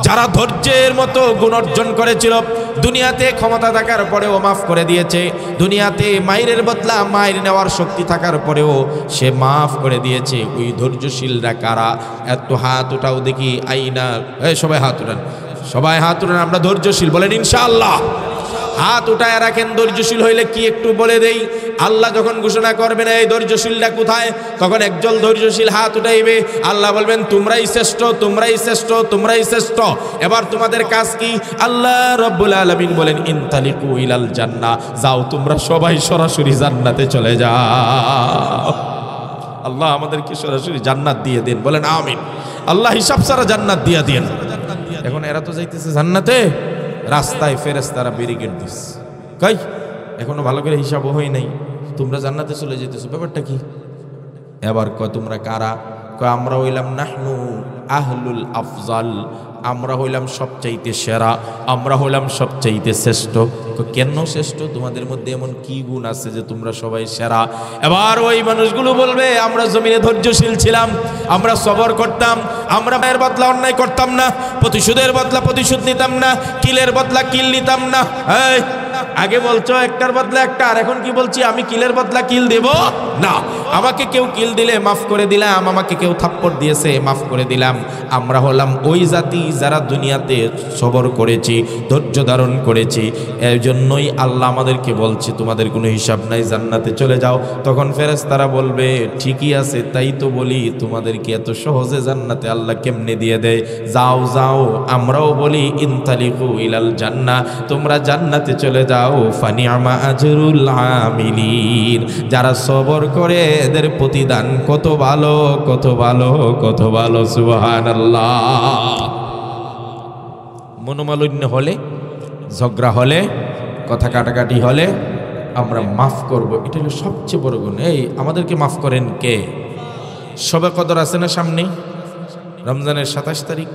যারা ধৈর্যের মতো গুণ অর্জন করেছিল, দুনিয়াতে ক্ষমতা থাকার পরেও মাফ করে দিয়েছে, দুনিয়াতে মায়ের বদলা মায়ের নেওয়ার শক্তি থাকার পরেও সে মাফ করে দিয়েছে। ওই ধৈর্যশীলরা কারা? এত হাত উঠাও দেখি। আইনা, সবাই হাত উঠান, সবাই হাত উঠান, আমরা ধৈর্যশীল বলেন ইনশাআল্লাহ। হাত উঠায় রাখেন। ধৈর্যশীল হইলে কি একটু বলে দেই, আল্লাহ যখন ঘোষণা করবেন এই ধৈর্যশীলটা কোথায়, তখন একজন ধৈর্যশীল হাত উঠাইবে, আল্লাহ বলবেন তোমরাই শ্রেষ্ঠ, তোমরাই শ্রেষ্ঠ, তোমরাই শ্রেষ্ঠ। এবার তোমাদের কাজ কি? আল্লাহ রাব্বুল আলামিন বলেন ইনতালিকু ইলাল জান্নাহ, যাও তোমরা সবাই সরাসরি জান্নাতে চলে যাও। আল্লাহ আমাদেরকে সরাসরি জান্নাত দিয়ে দেন, বলেন আমিন। আল্লাহ হিসাব ছাড়া জান্নাত দিয়ে দেন। এখন এরা তো যাইতেছে জান্নাতে, রাস্তায় ফেরেশতারা ব্যারিকেড দিচ্ছে, কই এখনো ভালো করে হিসাবও হয় নাই, তোমরা জান্নাতে চলে যেতেছো, ব্যাপারটা কি? এবার কয় তোমরা কারা? কয় আমরা হইলাম নাহনু আহলুল আফজাল, আমরা হইলাম সবচাইতে সেরা, আমরা হইলাম সবচাইতে শ্রেষ্ঠ। কেন শ্রেষ্ঠ? তোমাদের মধ্যে এমন কি গুণ আছে যে তোমরা সবাই সেরা? এবার ওই মানুষগুলো বলবে আমরা জমিনে ধৈর্যশীল ছিলাম, আমরা সবর করতাম, আমরা মায়ের বদলা অন্যায় করতাম না, প্রতিশোধের বদলা প্রতিশোধ নিতাম না, কিলের বদলা কিল নিতাম না। এই আগে বলছো একটার বদলা একটা, আর এখন কি বলছি আমি কিলের বদলা কিল দেব না। আমাকে কেউ কিল দিলে মাফ করে দিলাম, আমাকে কেউ থাপ্পড় দিয়েছে মাফ করে দিলাম। আমরা হলাম ওই জাতি যারা দুনিয়াতে সবর করেছি, ধৈর্য ধারণ করেছি। এই জন্যই আল্লাহ আমাদেরকে বলছে তোমাদের কোনো হিসাব নাই, জান্নাতে চলে যাও। তখন ফেরেশতারা বলবে ঠিকই আছে, তাই তো বলি তোমাদেরকে এত সহজে জান্নাতে আল্লাহ কেমনে দিয়ে দেয়। যাও যাও, আমরাও বলি ইনতালিকু ইলাল জান্নাহ, তোমরা জান্নাতে চলে যাও। ফানিআমা আজরুল আমিলিন, যারা সবর করে এদের প্রতিদান কত ভালো, কত ভালো, কত ভালো। সুবহানাল্লাহ। মনোমালিন্য হলে, ঝগড়া হলে, কথা কাটাকাটি হলে আমরা মাফ করব, এটা হলো সবচেয়ে বড় গুণ। এই আমাদেরকে মাফ করেন কে? শবে কদর আছে না সামনে, রমজানের 27 তারিখ।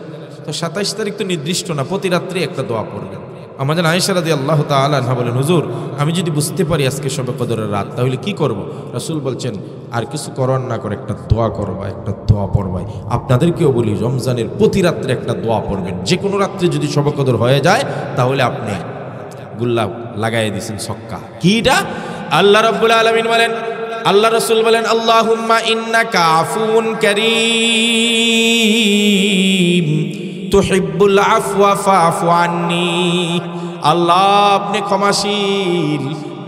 তো 27 তারিখ তো নির্দিষ্ট না, প্রতি রাত্রি একটা দোয়া পড়বেন। আমাদের আয়েশা রাদিয়াল্লাহু তাআলা আনহা বলেন হুজুর আমি যদি বুঝতে পারি আজকে শবে কদরের রাত, তাহলে কি করব? রাসূল বলছেন আর কিছু করার না করে একটা দোয়া করবা, একটা দোয়া পড়বাই। আপনাদেরকেও বলি রমজানের প্রতি রাত্রে একটা দোয়া পড়বেন। যে কোনো রাত্রে যদি শবে কদর হয়ে যায় তাহলে আপনি গুল্লা লাগাই দিয়েছেন ছক্কা। কিটা? আল্লাহ রাব্বুল আলামিন বলেন, আল্লাহ রাসূল বলেন আল্লাহুম্মা ইন্নাকা আফুউন কারীম তুহিব্বুল আফওয়া ফাআফু আন্নি। আল্লাহ আপনি ক্ষমাশীল,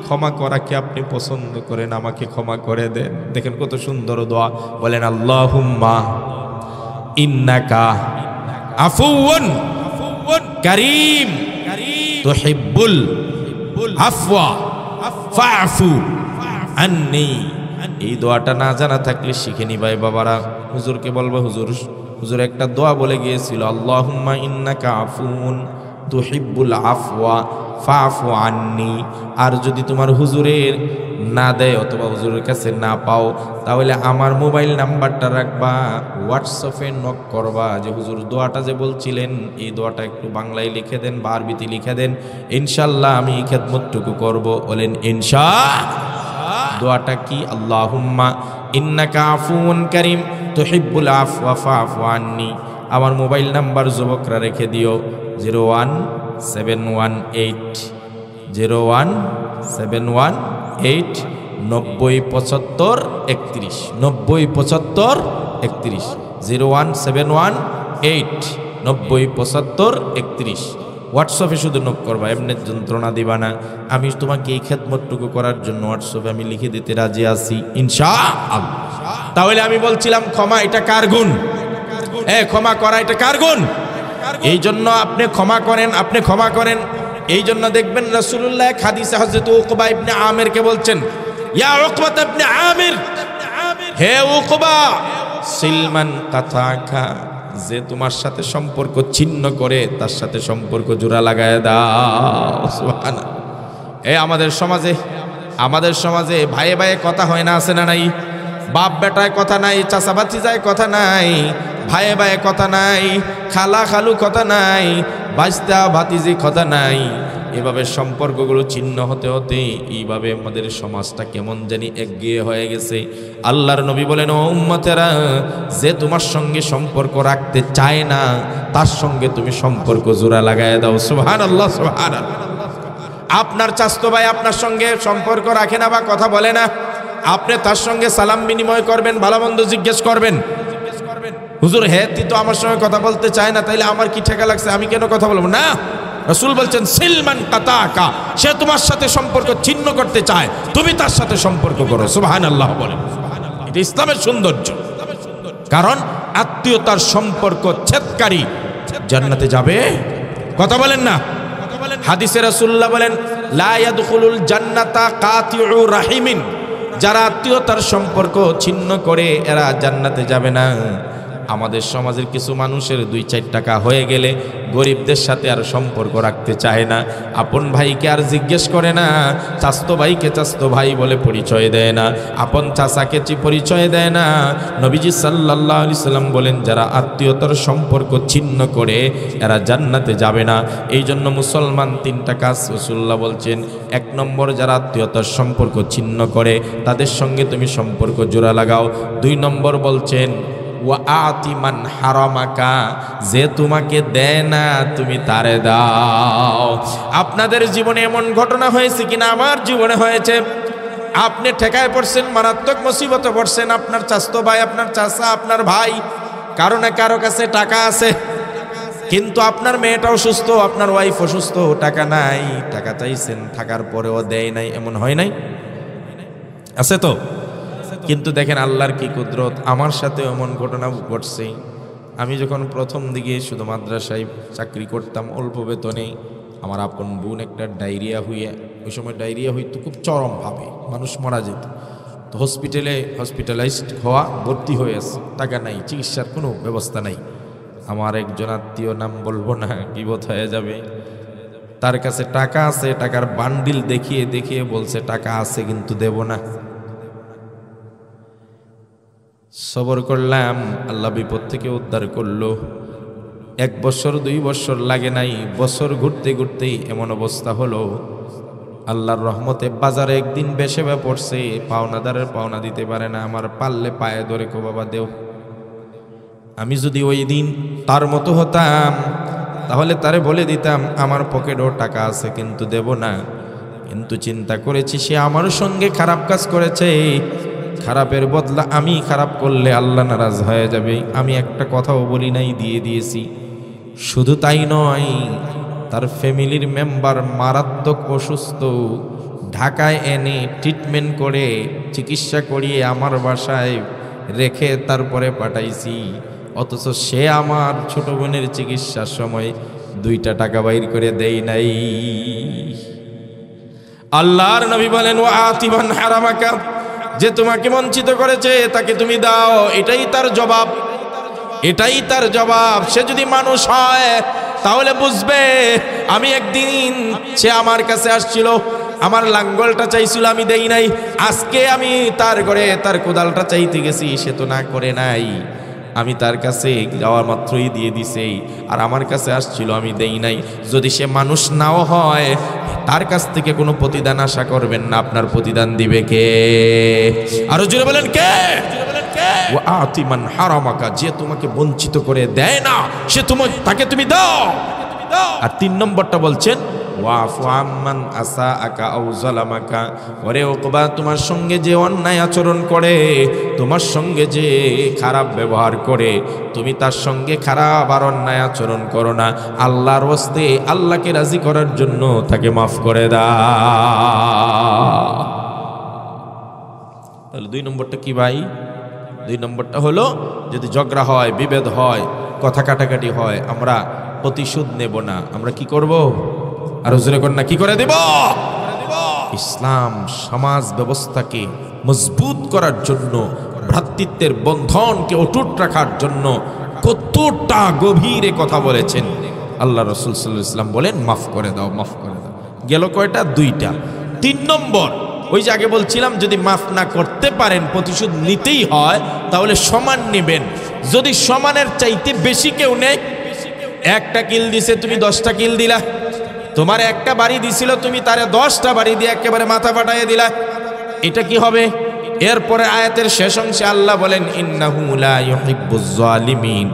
ক্ষমা করাকে আপনি পছন্দ করেন, আমাকে ক্ষমা করে দেন। দেখেন কত সুন্দর দোয়া। বলেন আল্লাহুম্মা ইন্নাকা আফুউন কারীম তুহিব্বুল আফওয়া ফাআফু আন্নি। এই দোয়াটা না জানা থাকলে শিখে নিবাই বাবারা। হুজুরকে বলবো হুজুর, হুজুর একটা দোয়া বলে গিয়েছিল আল্লাহুম্মা ইন্নাকা আফুউন তুহিব্বুল আফওয়া ফাআফু আন্নি। আর যদি তোমার হুজুরের না দেয় অথবা হুজুরের কাছে না পাও, তাহলে আমার মোবাইল নাম্বারটা রাখবা, হোয়াটসঅ্যাপে নক করবা যে হুজুর দোয়াটা যে বলছিলেন এই দোয়াটা একটু বাংলায় লিখে দেন বা আরবিতে লিখে দেন, ইনশাআল্লাহ আমি এই খেদমতটুকু করব। বলেন ইনশাআল্লাহ। দোয়াটা কি? আল্লাহুম্মা ইন্নাকা আফুউন কারীম তুহিব্বুল আফওয়া ফাআফু আন্নি। আমার মোবাইল নাম্বার যুবকরা রেখে দিও 01718 01718 9075 31 9075 31 01718 9075 31। হোয়াটসঅ্যাপে শুধু নক করবা, এমনি যন্ত্রণা দিবা না। আমি তোমাকে এই খেদমতটুকু করার জন্য হোয়াটসঅ্যাপে আমি লিখে দিতে রাজি আছি ইনশাআল্লাহ। তাহলে আমি বলছিলাম ক্ষমা এটা কার গুণ? ক্ষমা করা এটা কার গুণ? এই জন্য আপনি ক্ষমা করেন, আপনি ক্ষমা করেন। এই জন্য দেখবেন রাসূলুল্লাহ হাদিসে হযরত উকবা ইবনে আমিরকে বলছেন, ইয়া উকবা ইবনে আমির, হে উকবা সিলমান কাতাকা, যে তোমার সাথে সম্পর্ক ছিন্ন করে তার সাথে সম্পর্ক জোড়া লাগায় দাও। সুবহানাল্লাহ। আমাদের সমাজে ভাইয়ে ভাইয়ে কথা হয় না, আছে না নাই? বাপ বেটায় কথা নাই, চাচা ভাতিজায় কথা নাই, ভাইয়ে ভাইয়ে কথা নাই, খালা খালু কথা নাই, বাস্তা ভাতিজি কথা নাই। এভাবে সম্পর্কগুলো ছিন্ন হতে হতে এইভাবে আমাদের সমাজটা কেমন জানি একগিয়ে হয়ে গেছে। আল্লাহর নবী বলেন, ও উম্মতেরা, যে তোমার সঙ্গে সম্পর্ক রাখতে চায় না তার সঙ্গে তুমি সম্পর্ক জোড়া লাগায় দাও। সুবহানাল্লাহ, সুবহানাল্লাহ। আপনার চাচতো ভাই আপনার সঙ্গে সম্পর্ক রাখে না বা কথা বলে না, আপনি তার সঙ্গে সালাম বিনিময় করবেন, ভালো মন্দ জিজ্ঞেস করবেন। হুজুর তুই তো আমার সঙ্গে কথা বলতে চায় না, তাইলে আমার কি ঠেকা লাগছে, আমি কেন কথা বলবো না? রাসূল বলছেন সিলমান কাতাকা, সে তোমার সাথে সম্পর্ক ছিন্ন করতে চায়, তুমি তার সাথে সম্পর্ক করো। সুবহানাল্লাহ বলেন। এটা ইসলামের সৌন্দর্য। কারণ আত্মীয়তার সম্পর্ক ছেদকারী জান্নাতে যাবে? কথা বলেন না। হাদিসে রাসূলুল্লাহ বলেন লা ইয়াদখুলুল জান্নাতা কাতিউ রাহিমিন, যারা আত্মীয়তার সম্পর্ক ছিন্ন করে এরা জান্নাতে যাবে না। আমাদের সমাজের কিছু মানুষের 2-4 টাকা হয়ে গেলে গরিবদের সাথে আর সম্পর্ক রাখতে চায় না, আপন ভাইকে আর জিজ্ঞেস করে না, চাস্তো ভাইকে চাস্তো ভাই বলে পরিচয় দেয় না, আপন চাচাকে পরিচয় দেয় না। নবীজি সাল্লাল্লাহু আলাইহি সাল্লাম বলেন যারা আত্মীয়তার সম্পর্ক ছিন্ন করে এরা জান্নাতে যাবে না। এই জন্য মুসলমান 3টা কাজ রাসূলুল্লাহ বলছেন। 1 নম্বর, যারা আত্মীয়তার সম্পর্ক ছিন্ন করে তাদের সঙ্গে তুমি সম্পর্ক জোড়া লাগাও। 2 নম্বর বলছেন ওয়া আতি মান হারামাকা, যে তোমাকে দেয় না তুমি তারে দাও। আপনাদের জীবনে এমন ঘটনা হয়েছে কিনা? আমার জীবনে হয়েছে। আপনি ঠেকায় পড়ছেন, মারাত্মক মুসিবতে পড়ছেন, আপনার চাচতো ভাই, আপনার চাচা, আপনার ভাই, কারো না কারো কাছে টাকা আছে, কিন্তু আপনার মেয়েটা অসুস্থ, আপনার ওয়াইফ অসুস্থ, টাকা নাই, টাকা চাইছেন, থাকার পরেও দেয় নাই। এমন হয় নাই? আছে তো। কিন্তু দেখেন আল্লাহর কি কুদরত, আমার সাথে এমন ঘটনা ঘটছে। আমি যখন প্রথম দিকে শুধু মাদ্রাসায় চাকরি করতাম অল্প বেতনে, আমার আপন বোন একটা ডায়রিয়া হইয়া, ওই সময় ডায়রিয়া হইতো খুব চরমভাবে, মানুষ মারা যেত। তো হসপিটালাইজড হওয়া, ভর্তি হয়ে আছে, টাকা নাই, চিকিৎসার কোনো ব্যবস্থা নাই। আমার একজন আত্মীয়, নাম বলবো না, বিপদ হয়ে যাবে, তার কাছে টাকা আছে, টাকার বান্ডিল দেখিয়ে দেখিয়ে বলছে টাকা আছে কিন্তু দেব না। সবর করলাম, আল্লাহ বিপদ থেকে উদ্ধার করলো। 1 বছর 2 বছর লাগে নাই, বছর ঘুরতে ঘুরতেই এমন অবস্থা হলো, আল্লাহর রহমতে বাজারে একদিন বেশে পড়ছে, পাওনাদারের পাওনা দিতে পারে না, আমার পারলে পায়ে ধরে কো বাবা দেও। আমি যদি ওই দিন তার মতো হতাম তাহলে তারে বলে দিতাম আমার পকেটেও টাকা আছে কিন্তু দেব না। কিন্তু চিন্তা করেছি সে আমার সঙ্গে খারাপ কাজ করেছে, খারাপের বদলা আমি খারাপ করলে আল্লাহ নারাজ হয়ে যাবে। আমি একটা কথাও বলি নাই, দিয়ে দিয়েছি। শুধু তাই নয়, তার ফ্যামিলির মেম্বার মারাত্মক অসুস্থ, ঢাকায় এনে ট্রিটমেন্ট করে চিকিৎসা করিয়ে আমার বাসায় রেখে তারপরে পাঠাইছি। অথচ সে আমার ছোট বোনের চিকিৎসার সময় 2টা টাকা বাইর করে দেই নাই। আল্লাহর নবী বলেন ওয়া আতিমান হারামাকা, যে তোমাকে বঞ্চিত করেছে তাকে তুমি দাও। এটাই তার জবাব, এটাই তার জবাব। সে যদি মানুষ হয় তাহলে বুঝবে। আমি একদিন, সে আমার কাছে আসছিল, আমার লাঙ্গলটা চাইছিল, আমি দেই নাই। আজকে আমি তার ঘরে তার কোদালটা চাইতে গেছি, সে তো না করে নাই। আমি তার কাছে যাওয়ার মাত্রই দিয়ে দিছে, আর আমার কাছে আসছিল, আমি দেই নাই। যদি সে মানুষ নাও হয়, তার কাছ থেকে কোনো প্রতিদান আশা করবেন না। আপনার প্রতিদান দিবে কে? আরো জোরে বলেন কে? ওয়া আতি মান হারামাকা, যে তোমাকে বঞ্চিত করে দেয় না সে তাকে তুমি দাও। আর 3 নম্বরটা বলছেন ওয়াফু আম্মান আসাআকা আও যালামাকা, ওরে ওকবা, তোমার সঙ্গে যে অন্যায় আচরণ করে, তোমার সঙ্গে যে খারাপ ব্যবহার করে, তুমি তার সঙ্গে খারাপ আর অন্যায় আচরণ করো না। আল্লাহর ওয়াস্তে, আল্লাহকে রাজি করার জন্য তাকে মাফ করে দাও। তাহলে 2 নম্বরটা কি ভাই? 2 নম্বরটা হলো যদি ঝগড়া হয়, বিভেদ হয়, কথা কাটাকাটি হয়, আমরা প্রতিশোধ নেব না। আমরা কি করব? আরো জোরে কর না, কি করে দেব? ইসলাম সমাজ ব্যবস্থাকে মজবুত করার জন্য, ভ্রাতৃত্বের বন্ধনকে অটুট রাখার জন্য কতটা গভীরে কথা বলেছেন। আল্লাহ রাসূল সাল্লাল্লাহু আলাইহি ওয়াসাল্লাম বলেন মাফ করে দাও, মাফ করে দাও। গেল কয়টা? 2টা। 3 নম্বর, ওই যে আগে বলছিলাম যদি মাফ না করতে পারেন, প্রতিশোধ নিতেই হয়, তাহলে সমান নেবেন। যদি সমানের চাইতে বেশি কেউ নেয়, 1টা কিল দিছে, তুমি 10টা কিল দিলা। তোমার 1টা বাড়ি দিছিল, তুমি তারে 10টা বাড়ি দিয়ে একেবারে মাথা ফাটাইয়া দিলা, এটা কি হবে? এরপরে আয়াতের শেষ অংশে আল্লাহ বলেন ইন্নাহু লা ইউহিব্বুজ জালিমিন।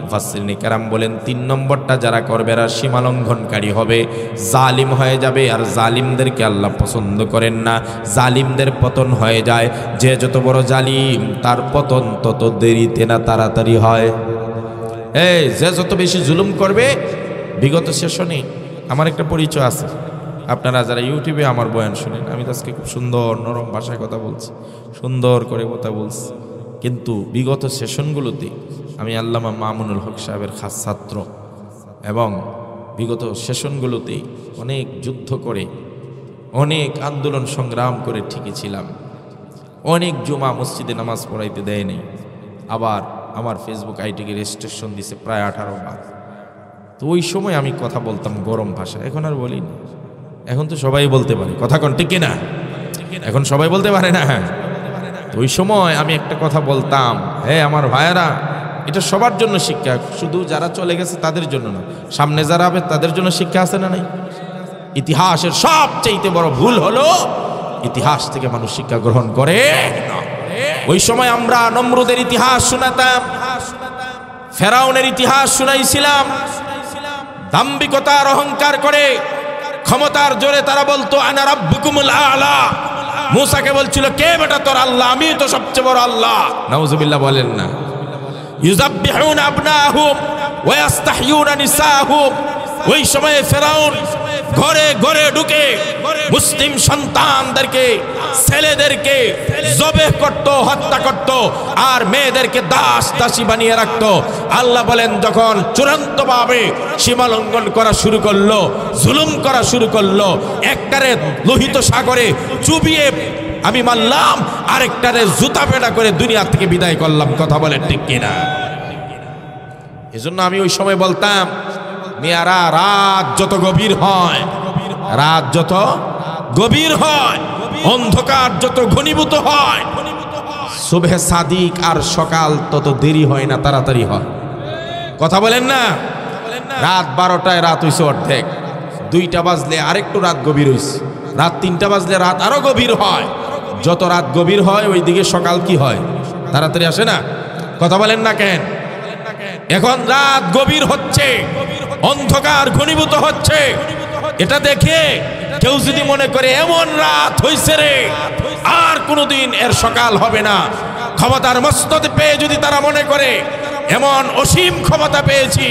মুফাসসিরিনে কেরাম বলেন 3 নম্বরটা যারা করবে এরা সীমালঙ্ঘনকারী হবে, জালিম হয়ে যাবে। আর জালিমদেরকে আল্লাহ পছন্দ করেন না। জালিমদের পতন হয়ে যায়। যে যত বড় জালিম, তার পতন তত দেরিতে না তাড়াতাড়ি হয়। যে যত বেশি জুলুম করবে, বিগত সেশনে আমার একটা পরিচয় আছে, আপনারা যারা ইউটিউবে আমার বয়ান শুনেন, আমি তো আজকে খুব সুন্দর নরম ভাষায় কথা বলছি, সুন্দর করে কথা বলছি, কিন্তু বিগত সেশনগুলোতে আমি আল্লামা মামুনুল হক সাহেবের খাস ছাত্র এবং বিগত সেশনগুলোতে অনেক যুদ্ধ করে, অনেক আন্দোলন সংগ্রাম করে ঠিকই ছিলাম। অনেক জুমা মসজিদে নামাজ পড়াইতে দেয় নেই, আবার আমার ফেসবুক আইডিকে রেজিস্ট্রেশন দিছে প্রায় 18 বার। তো ওই সময় আমি কথা বলতাম গরম ভাষা, এখন আর বলি না। এখন তো সবাই বলতে পারে, কথা কোন ঠিক না? এখন সবাই বলতে পারে না। তো ওই সময় আমি একটা কথা বলতাম, হ্যাঁ আমার ভাইয়েরা, এটা সবার জন্য শিক্ষা, শুধু যারা চলে গেছে তাদের জন্য না, সামনে যারা হবে তাদের জন্য শিক্ষা আছে না নাই? ইতিহাসের সবচেয়ে বড় ভুল হলো ইতিহাস থেকে মানুষ শিক্ষা গ্রহণ করে না। ওই সময় আমরা নমরুদের ইতিহাস শোনাতাম, ফেরাউনের ইতিহাস শুনাইছিলাম। দাম্ভিকতার অহংকার করে, ক্ষমতার জোরে তারা বলতো আনা রাব্বুকুমুল আ'লা। মূসাকে বলছিল, কে বেটা তোর আল্লাহ? আমি তো সবচেয়ে বড় আল্লাহ। নাউজুবিল্লাহ বলেন না। ইউযাব্বিহুনা আবনাহুম ওয়া ইস্তাহয়ুনা নিসাহুম। ওই সময়ে ফেরাউন ঘরে ঘরে ঢুকে মুসলিম সন্তানদেরকে, ছেলেদেরকে জবেহ করত, হত্যা করত, আর মেয়েদেরকে দাস দাসী বানিয়ে রাখত। আল্লাহ বলেন, যখন চূড়ান্তভাবে সীমালঙ্ঘন করা শুরু করলো, জুলুম করা শুরু করলো, একটারে লোহিত সাগরে চুবিয়ে আমি মারলাম, আরেকটারে জুতা পেটা করে দুনিয়া থেকে বিদায় করলাম। কথা বলেন ঠিক কিনা? এজন্য আমি ওই সময় বলতাম, মেয়ারা রাত যত গভীর হয়, রাত যত গভীর হয়, অন্ধকার যত ঘনীভূত হয়, সুবহে সাদিক আর সকাল তত দেরি হয় না, তাড়াতাড়ি হয়। কথা বলেন না? রাত 12টায় রাত হইছে অর্ধেক, 2টা বাজলে আরেকটু রাত গভীর হইছে, রাত 3টা বাজলে রাত আরো গভীর হয়। যত রাত গভীর হয় ওইদিকে সকাল কি হয়? তাড়াতাড়ি আসে না? কথা বলেন না কেন? এখন রাত গভীর হচ্ছে, অন্ধকার ঘনীভূত হচ্ছে, এটা দেখে কেউ যদি মনে করে এমন রাত হইছে রে, আর কোনোদিন এর সকাল হবে না, ক্ষমতার মস্তদ পেয়ে যদি তারা মনে করে এমন অসীম ক্ষমতা পেয়েছি,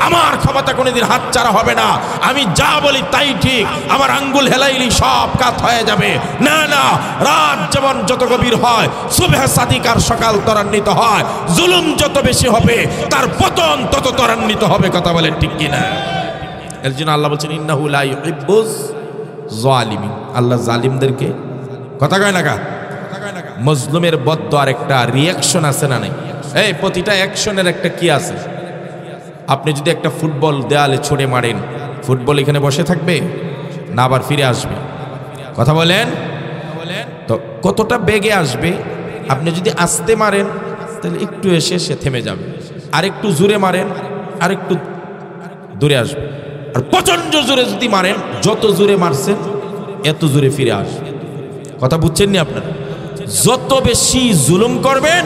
আমার ক্ষমতা কোনোদিন হাতছাড়া হবে না, আমি যা বলি তাই ঠিক, আমার আঙ্গুল হেলাইলি সব কাজ হয়ে যাবে, না না, রাত যেমন যত গভীর হয়, সুবহে সাদিক আর সকাল ত্বরান্বিত হয়, জুলুম যত বেশি হবে তার পতন তত ত্বরান্বিত হবে। কথা বলেন ঠিক কিনা? এর জন্য আল্লাহ বলছেন, ইন্নাহু লা ইউহিব্বুজ যালিমিন। আল্লাহ জালিমদেরকে, কথা কয় না কা, মজলুমের বদদোয়ার একটা রিয়াকশন আছে না নাই? এই প্রতিটা অ্যাকশনের একটা কি আছে? আপনি যদি একটা ফুটবল দেয়ালে ছুঁড়ে মারেন, ফুটবল এখানে বসে থাকবে না, আবার ফিরে আসবে? কথা বলেন। তো কতটা বেগে আসবে? আপনি যদি আস্তে মারেন তাহলে একটু এসে সে থেমে যাবে, আর একটু জোরে মারেন আর একটু দূরে আসবে, আর প্রচন্ড জোরে যদি মারেন, যত জোরে মারছেন এত জোরে ফিরে আসবে। কথা বুঝছেন নি আপনারা? যত বেশি জুলুম করবেন,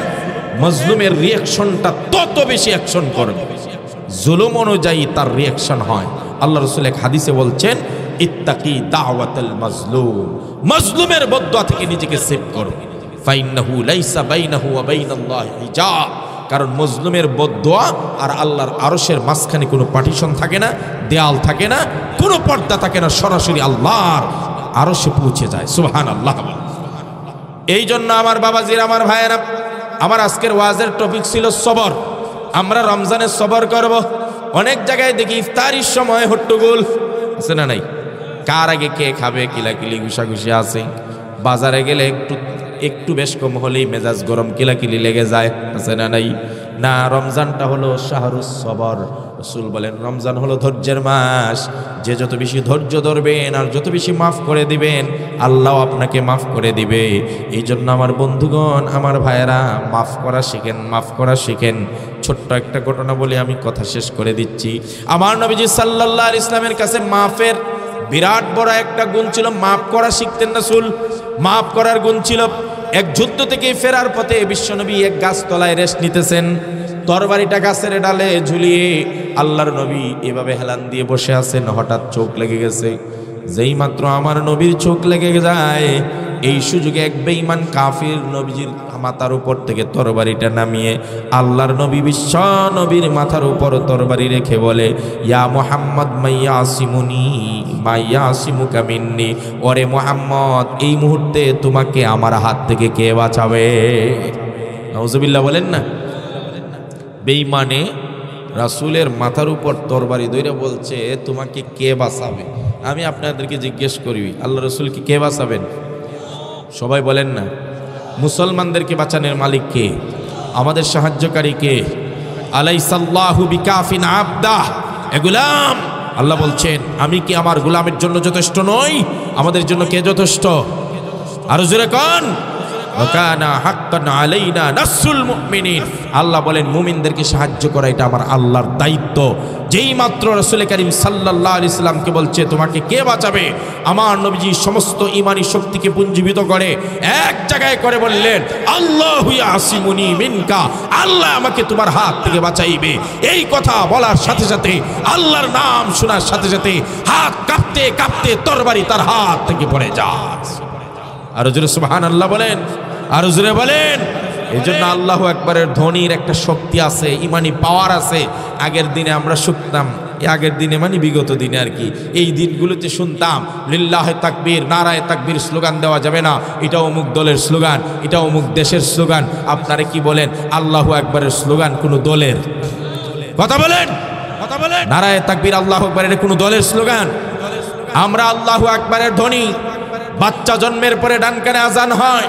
মজলুমের রিয়াকশনটা তত বেশি অ্যাকশন করবে, জুলুম অনুযায়ী তার রিয়াকশন হয়। আল্লাহ রাসূল এক হাদিসে বলছেন, ইত্তাকি দাওয়াতাল মাজলুম, মজলুমের বদদুয়া থেকে নিজেকে সেভ করো, ফাইন্নাহু লাইসা বাইনাহু ওয়া বাইনাল্লাহি হিজাব। কারণ মজলুমের বদদুয়া আর আল্লাহর আরশের মাঝখানে কোনো পার্টিশন থাকে না, দেয়াল থাকে না, কোনো পর্দা থাকে না, সরাসরি আল্লাহর আরশে পৌঁছে যায়। সুবহানাল্লাহ। এই জন্য আমার বাবাজির, আমার ভাইয়েরা, আমার আজকের ওয়াজের টপিক ছিল সবর। আমরা রমজানে সবর করব। অনেক জায়গায় দেখি ইফতারির সময় হট্টগোল আছে না নাই? কার আগে কে খাবে, কিলাকিলি ঘুষাঘুষি আছে। বাজারে গেলে একটু বেশ কম হলেই মেজাজ গরম, কিলাকিলি লেগে যায়, আছে না নাই? না, রমজানটা হলো শাহরুস সবর। রাসূল বলেন, রমজান হলো ধৈর্যের মাস। যে যত বেশি ধৈর্য ধরবেন আর যত বেশি মাফ করে দিবেন, আল্লাহ আপনাকে মাফ করে দিবে। এই জন্য আমার বন্ধুগণ, আমার ভাইয়েরা, মাফ করা শিখেন, মাফ করা শিখেন। ছোট্ট একটা ঘটনা বলে আমি কথা শেষ করে দিচ্ছি। আমার নবীজি সাল্লাল্লাহু আলাইহি ওয়াসাল্লামের কাছে মাফের বিরাট বড় একটা গুণ ছিল। মাফ করা শিখতেন রাসূল, মাফ করার গুণ ছিল। এক যুদ্ধ থেকে ফেরার পথে বিশ্বনবী এক গাছতলায় রেস্ট নিতেছেন, তরবারিটা গাছের ডালে ঝুলিয়ে আল্লাহর নবী এভাবে হেলান দিয়ে বসে আছেন। হঠাৎ চোখ লেগে গেছে। যেই মাত্র আমার নবীর চোখ লেগে যায়, এই সুযোগে এক বেঈমান কাফির নবীজির মাথার উপর থেকে তরবারিটা নামিয়ে আল্লাহর নবী বিশ্ব নবীর মাথার উপর তরবারি রেখে বলে, ইয়া মুহাম্মদ মাইয়া আসিমুনি মাইয়া আসিমুকা মিন্নি, ওরে মুহাম্মদ এই মুহূর্তে তোমাকে আমার হাত থেকে কে বাঁচাবে? নাউজুবিল্লাহ বলেন না। বেঈমানে রাসূলের মাথার উপর তরবারি ধরে বলছে তোমাকে কে বাঁচাবে? আমি আপনাদেরকে জিজ্ঞেস করি, আল্লাহ রাসূলকে কে বাঁচাবেন? সবাই বলেন না। মুসলমানদেরকে বাঁচানোর মালিক কে? আমাদের সাহায্যকারী কে? আলাইসাল্লাহু বিকাফিন আবদাহ, এ গোলাম আল্লাহ বলছেন আমি কি আমার গোলামের জন্য যথেষ্ট নই? আমাদের জন্য কে যথেষ্ট? আরো জোরে কোন, ওয়াকানা হাক্কান আলাইনা নাসরুল মুমিনিন। আল্লাহ বলেন মুমিনদেরকে সাহায্য করা এটা আমার আল্লাহর দায়িত্ব। যেই মাত্র রাসূল করিম সাল্লাল্লাহু আলাইহি সাল্লামকে বলছে তোমাকে কে বাঁচাবে, আমার নবীজি সমস্ত ঈমানি শক্তিকে পুঞ্জীভূত করে এক জায়গায় করে বললেন আল্লাহু ইয়াসিমুনি মিনকা, আল্লাহ আমাকে তোমার হাত থেকে বাঁচাইবে। এই কথা বলার সাথে সাথে আল্লাহর নাম শোনার সাথে সাথে হাত কাঁপতে কাঁপতে তরবারি তার হাত থেকে পড়ে যায়। আরো জোরে সুবহানাল্লাহ বলেন, আরো জোরে বলেন। এই জন্য আল্লাহু আকবারের ধ্বনির একটা শক্তি আছে, ইমানি পাওয়ার আছে। আগের দিনে আমরা শুনতাম, আগের দিনে মানে বিগত দিনে আর কি, এই দিনগুলোতে শুনতাম লিল্লাহে তাকবীর, নারায়ে তাকবীর স্লোগান দেওয়া যাবে না, এটা অমুক দলের স্লোগান, এটা অমুক দেশের স্লোগান। আপনারা কি বলেন আল্লাহু আকবারের স্লোগান কোন দলের? কথা বলেন, কথা বলেন। নারায়ে তাকবীর আল্লাহু আকবারের কোন দলের স্লোগান? আমরা আল্লাহু আকবারের ধ্বনি, বাচ্চা জন্মের পরে ডান কানে আজান হয়,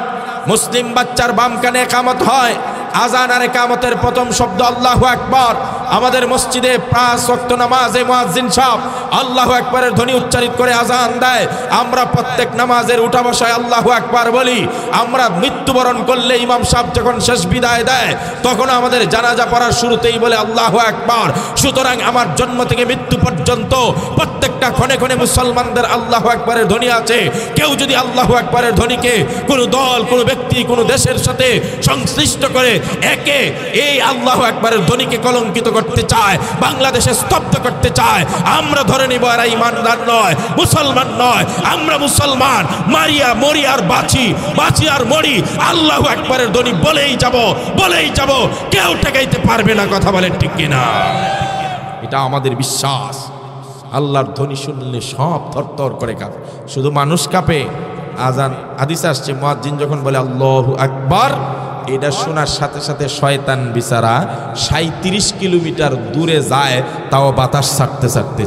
মুসলিম বাচ্চার বাম কানে ইকামত হয়। আজান আর ইকামতের প্রথম শব্দ আল্লাহু আকবার। আমাদের মসজিদে 5 ওয়াক্ত নামাজে মুয়াজ্জিন সাহেব আল্লাহু আকবারের ধ্বনি উচ্চারিত করে আজান দেয়। আমরা প্রত্যেক নামাজের উঠা বসায় আল্লাহু আকবার বলি। আমরা মৃত্যুবরণ করলে ইমাম সাহেব যখন শেষ বিদায় দেয় তখন আমাদের জানাজা পড়ার শুরুতেই বলে আল্লাহু আকবার। সুতরাং আমার জন্ম থেকে মৃত্যু পর্যন্ত প্রত্যেকটা ক্ষণে ক্ষণে মুসলমানদের আল্লাহু আকবারের ধ্বনি আছে। কেউ যদি আল্লাহু আকবারের ধ্বনিকে কোনো দল, কোনো ব্যক্তি, কোনো দেশের সাথে সংশ্লিষ্ট করে একে এই আল্লাহু আকবারের ধ্বনিকে কলঙ্কিত করতে চায়, বাংলাদেশে স্তব্ধ করতে চায়, আমরা ধরে নিব এরা ইমানদার নয়, মুসলমান নয়। আমরা মুসলমান, মারিয়া মরি আর বাঁচি, বাঁচি আর মরি আল্লাহু আকবারের ধ্বনি বলেই যাব, বলেই যাব, কেউ ঠেকাইতে পারবে না। কথা বলেন ঠিক কিনা? এটা আমাদের বিশ্বাস। আল্লাহর ধ্বনি শুনলে সব থরথর করে কাঁপে। শুধু মানুষ কাঁপে, আজান হাদিসে আসছে মুয়াজ্জিন যখন বলে আল্লাহু আকবার, এটা শোনার সাথে সাথে শয়তান বিচারা 37 কিলোমিটার দূরে যায়, তাও বাতাস ছাড়তে ছাড়তে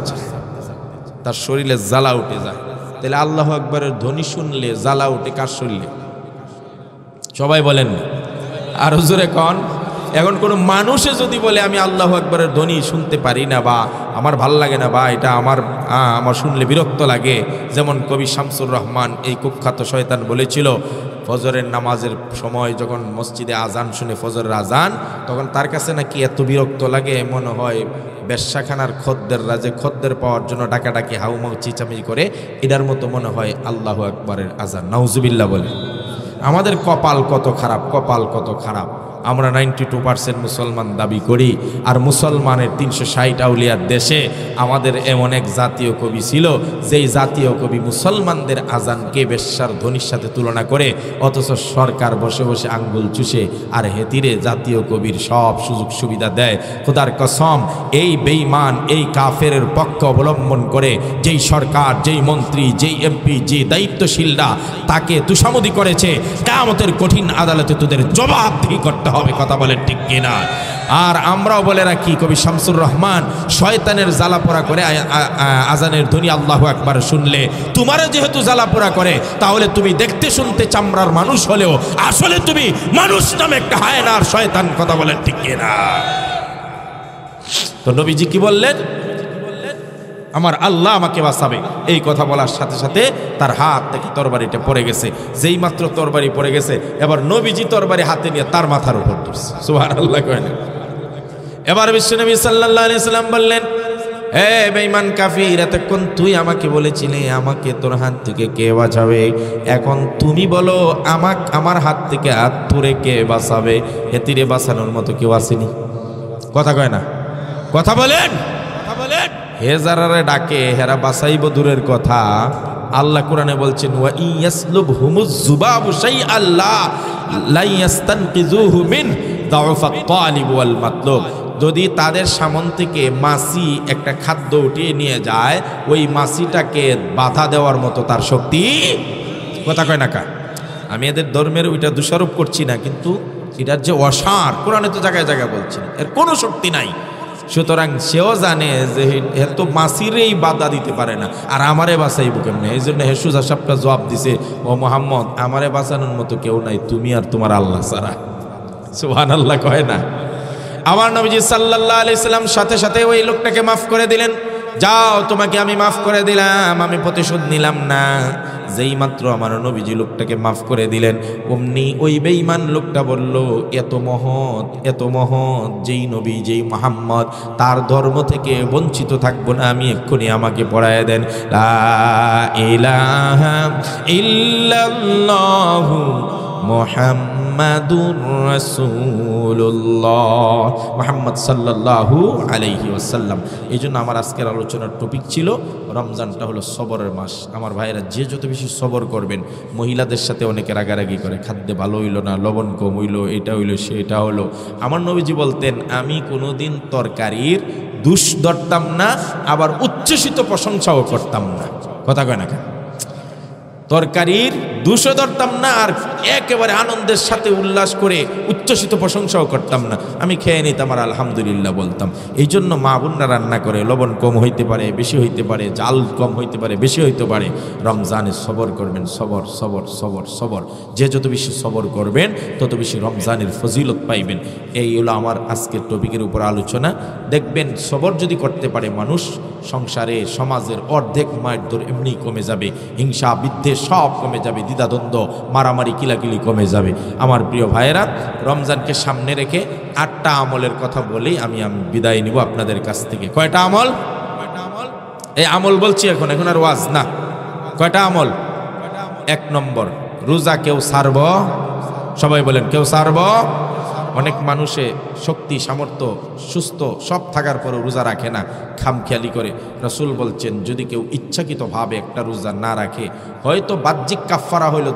তার শরীরে জ্বালা উঠে যায়। তাহলে আল্লাহু আকবারের ধ্বনি শুনলে জ্বালা উঠে কার শরীরে? সবাই বলেন আরো জোরে কন। এখন কোনো মানুষে যদি বলে আমি আল্লাহু আকবারের ধ্বনি শুনতে পারি না, বা আমার ভাল লাগে না, বা এটা আমার শুনলে বিরক্ত লাগে, যেমন কবি শামসুর রহমান এই কুখ্যাত শয়তান বলেছিল ফজরের নামাজের সময় যখন মসজিদে আজান শুনে ফজরের আজান, তখন তার কাছে নাকি এত বিরক্ত লাগে মনে হয় বেশ্যাখানার খদ্দেররা যে খদ্দের পাওয়ার জন্য ডাকাডাকি হাউমাউ চিচামি করে, এটার মতো মনে হয় আল্লাহু আকবারের আজান। নাউজুবিল্লাহ বলে। আমাদের কপাল কত খারাপ, কপাল কত খারাপ। আমরা 92% মুসলমান দাবি করি, আর মুসলমানের 360 আউলিয়ার দেশে আমাদের এমন এক জাতীয় কবি ছিল যেই জাতীয় কবি মুসলমানদের আজানকে বেশ্যার ধ্বনির সাথে তুলনা করে, অথচ সরকার বসে বসে আঙ্গুল চুষে আর হেতিরে জাতীয় কবির সব সুযোগ সুবিধা দেয়। খোদার কসম, এই বেঈমান, এই কাফেরের পক্ষ অবলম্বন করে যেই সরকার, যেই মন্ত্রী, যেই এমপি, যে দায়িত্বশীলরা তাকে তুষামদি করেছে, কিয়ামতের কঠিন আদালতে তোদের জবাবদিহি করতে হবে। কথা বলেন ঠিক কিনা? আর আমরাও বলে রাখি, কবি শামসুর রহমান শয়তানের জ্বালাপোড়া করে আজানের ধ্বনি আল্লাহু আকবার শুনলে তোমারও যেহেতু জ্বালাপোড়া করে, তাহলে তুমি দেখতে শুনতে চামড়ার মানুষ হলেও আসলে তুমি মানুষ নামে একটা হায়নার শয়তান। কথা বলেন ঠিক কিনা? তো নবীজি কি বললেন? আমার আল্লাহ আমাকে বাঁচাবে। এই কথা বলার সাথে সাথে তার হাত থেকে তরবারিটা পড়ে গেছে। যেই মাত্র তরবারি পড়ে গেছে, এবার নবীজি তরবারি হাতে নিয়ে তার মাথার উপর ধরছে। সুবহানাল্লাহ করেন। এবার বিশ্বনবী সাল্লাল্লাহু আলাইহি সাল্লাম বললেন, হে বেঈমান কাফির, এতক্ষণ তুই আমাকে বলেছিলে আমাকে তোর হাত থেকে কে বাঁচাবে, এখন তুমি বলো আমার হাত থেকে হাত ধরে কে বাঁচাবে? হেতিরে বাঁচানোর মতো কেউ আসেনি। কথা কয় না? কথা বলেন, কথা বলেন। হে যারারে ডাকে হেরা বাঁচাইব দূরের কথা, আল্লাহ কোরআনে বলছেন ওয়া ইয়াসলুবহুমুজ যুবাবু শাইআন লা ইয়াস্তানকিযুহু মিন দাউফাত তালিব ওয়াল মাতলুব। যদি তাদের সামন থেকে মাছি একটা খাদ্য উঠিয়ে নিয়ে যায়, ওই মাছিটাকে বাধা দেওয়ার মতো তার শক্তি, কথা কয় না কা? আমি এদের ধর্মের ওইটা দোষারোপ করছি না, কিন্তু এটার যে অসার, কোরআনে তো জায়গায় জায়গায় বলছেন এর কোনো শক্তি নাই। সুতরাং সেও জানে যে এত মাসিরেই বাধা দিতে পারে না, আর আমারে বাঁচাইব কেমনে? এই জন্য হেসুজা সাহেবটা জবাব দিছে, ও মোহাম্মদ, আমারে বাঁচানোর মতো কেউ নাই, তুমি আর তোমার আল্লাহ ছাড়া। সুবহানাল্লাহ কয় না? আমার নবীজি সাল্লাল্লাহু আলাইহি সাল্লাম সাথে সাথে ওই লোকটাকে মাফ করে দিলেন। যাও, তোমাকে আমি মাফ করে দিলাম, আমি প্রতিশোধ নিলাম না। যেই মাত্র আমার নবীজি লোকটাকে মাফ করে দিলেন, অমনি ওই বেঈমান লোকটা বলল, এত মহৎ যেই নবী, যেই মুহাম্মদ, তার ধর্ম থেকে বঞ্চিত থাকবো না আমি, এক্ষুনি আমাকে পড়ায় দেন লা ইলাহা ইল্লাল্লাহু মুহাম্মাদুর রাসূলুল্লাহ, মুহাম্মদ সাল্লাল্লাহু আলাইহি ওয়াসাল্লাম। এই জন্য আমার আজকের আলোচনার টপিক ছিল রমজানটা হলো সবরের মাস। আমার ভাইয়েরা, যে যত বেশি সবর করবেন, মহিলাদের সাথে অনেকে রাগারাগি করে, খাদ্যে ভালো হইলো না, লবণ কম হইলো, এটা হইলো সেটা হলো। আমার নবীজি বলতেন, আমি কোনোদিন তরকারির দুষ ধরতাম না, আবার উচ্ছ্বসিত প্রশংসাও করতাম না, কথা কয় না কেন? তরকারির দুশো ধরতাম না, আর একেবারে আনন্দের সাথে উল্লাস করে উচ্ছ্বসিত প্রশংসাও করতাম না। আমি খেয়ে নিতাম আর আলহামদুলিল্লাহ বলতাম। এই জন্য মা বোনরা রান্না করে, লবণ কম হইতে পারে, বেশি হইতে পারে, জাল কম হইতে পারে, বেশি হইতে পারে, রমজানে সবর করবেন, সবর সবর সবর সবর। যে যত বেশি সবর করবেন, তত বেশি রমজানের ফজিলত পাইবেন। এই হলো আমার আজকের টপিকের উপর আলোচনা। দেখবেন, সবর যদি করতে পারে মানুষ, সংসারে সমাজের অর্ধেক মারধর এমনি কমে যাবে, হিংসা বিদ্বেষ সব কমে যাবে, দ্বিধাদ্বন্দ্ব মারামারি কিলাকিলি কমে যাবে। আমার প্রিয় ভাইয়েরা, রমজানকে সামনে রেখে 8টা আমলের কথা বলেই আমি বিদায় নিব আপনাদের কাছ থেকে। কয়টা আমল? এই আমল বলছি এখন আর ওয়াজ না। কয়টা আমল? 1 নম্বর, রোজা কেউ ছাড়ব? সবাই বলেন, কেউ ছাড়ব? অনেক মানুষে শক্তি সামর্থ্য সুস্থ সব থাকার পরেও রোজা রাখে না, খামখেয়ালি করে। রাসূল বলছেন, যদি কেউ ইচ্ছাকৃতভাবে একটা রোজা না রাখে, হয়তো বাহ্যিক কাফারা হইল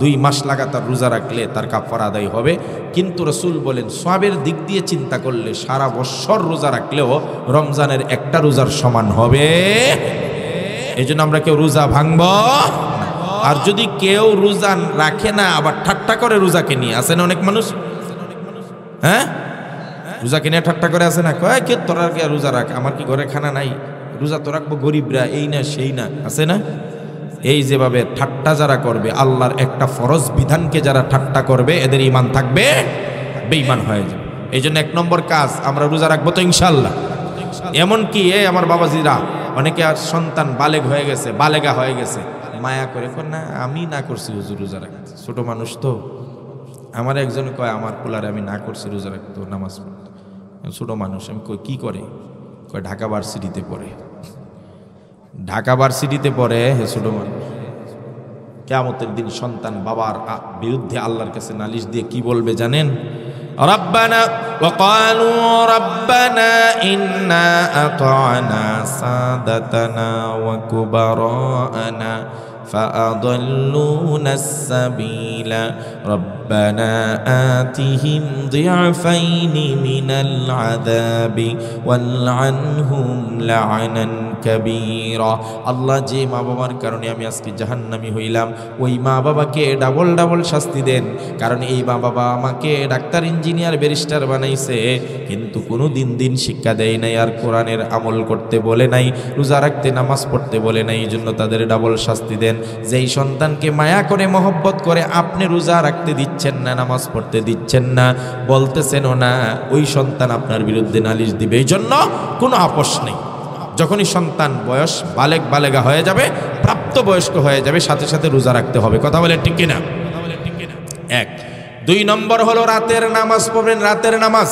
2 মাস লাগাতার রোজা রাখলে তার কাফারা আদায় হবে, কিন্তু রাসূল বলেন সওয়াবের দিক দিয়ে চিন্তা করলে সারা বছর রোজা রাখলেও রমজানের একটা রোজার সমান হবে। এই জন্য আমরা কেউ রোজা ভাঙব না। আর যদি কেউ রোজা রাখে না, আবার ঠাট্টা করে রোজাকে নিয়ে, আসে না অনেক মানুষ, হ্যাঁ, রোজাকে নিয়ে ঠাট্টা করে, আছে না, কয় কে তোরা কে রোজা রাখ, আমার কি ঘরে খানা নাই, রোজা তো রাখবো গরিবরা, এই না সেই না, আছে না? এই যেভাবে ঠাট্টা যারা করবে, আল্লাহর একটা ফরজ বিধানকে যারা ঠাট্টা করবে, এদের ঈমান থাকবে বেঈমান হয়ে যাবে। এই জন্য 1 নম্বর কাজ, আমরা রোজা রাখবো তো ইনশাআল্লাহ। এমনকি আমার বাবাজিরা, অনেকে আর সন্তান বালেগ হয়ে গেছে, বালেগা হয়ে গেছে, মায়া করে না, আমি না করছি হুজুর রোজা রাখতে, ছোট মানুষ তো। আমার একজন কয়, আমার পোলারে আমি না করছি রোজা রাখতো, নামাজ পড়তো, ছোট মানুষ। আমি কই কি করে? কয় ঢাকা ভার্সিটিতে পড়ে। ঢাকা ভার্সিটিতে পড়ে হে ছোট মানুষ। কিয়ামতের দিন সন্তান বাবার বিরুদ্ধে আল্লাহর কাছে নালিশ দিয়ে কি বলবে জানেন? রব্বানা ওয়া ক্বালু রব্বানা ইন্না আতা'না সাদাতানা ওয়া কুবারানা فأضلونا السبيل ربنا آتهم ضعفين من العذاب والعنهم لعنا كبيرا। আল্লাহ, যে মা বাবার কারণে আমি আজকে জাহান্নামী হইলাম, ওই মা বাবাকে ডাবল ডাবল শাস্তি দেন। কারণ এই মা বাবা আমাকে ডাক্তার, ইঞ্জিনিয়ার, ব্যারিস্টার বানাইছে, কিন্তু কোনো দিন শিক্ষা দেয় নাই, আর কোরআনের আমল করতে বলে নাই, রোজা রাখতে নামাজ পড়তে বলে নাই। এই জন্য তাদের ডাবল শাস্তি দেন। যেই সন্তানকে মায়া করে মহব্বত করে আপনি রোজা রাখতে দিচ্ছেন না, নামাজ পড়তে দিচ্ছেন না, বলতেছেনও না, ওই সন্তান আপনার বিরুদ্ধে নালিশ দিবে। এই জন্য কোনো আপোষ নেই। যখনই সন্তান বয়স বালেগা হয়ে যাবে, প্রাপ্ত বয়স্ক হয়ে যাবে, সাথে সাথে রোজা রাখতে হবে। কথা বলে ঠিক কিনা? 1। 2 নম্বর হলো রাতের নামাজ পড়বেন, রাতের নামাজ।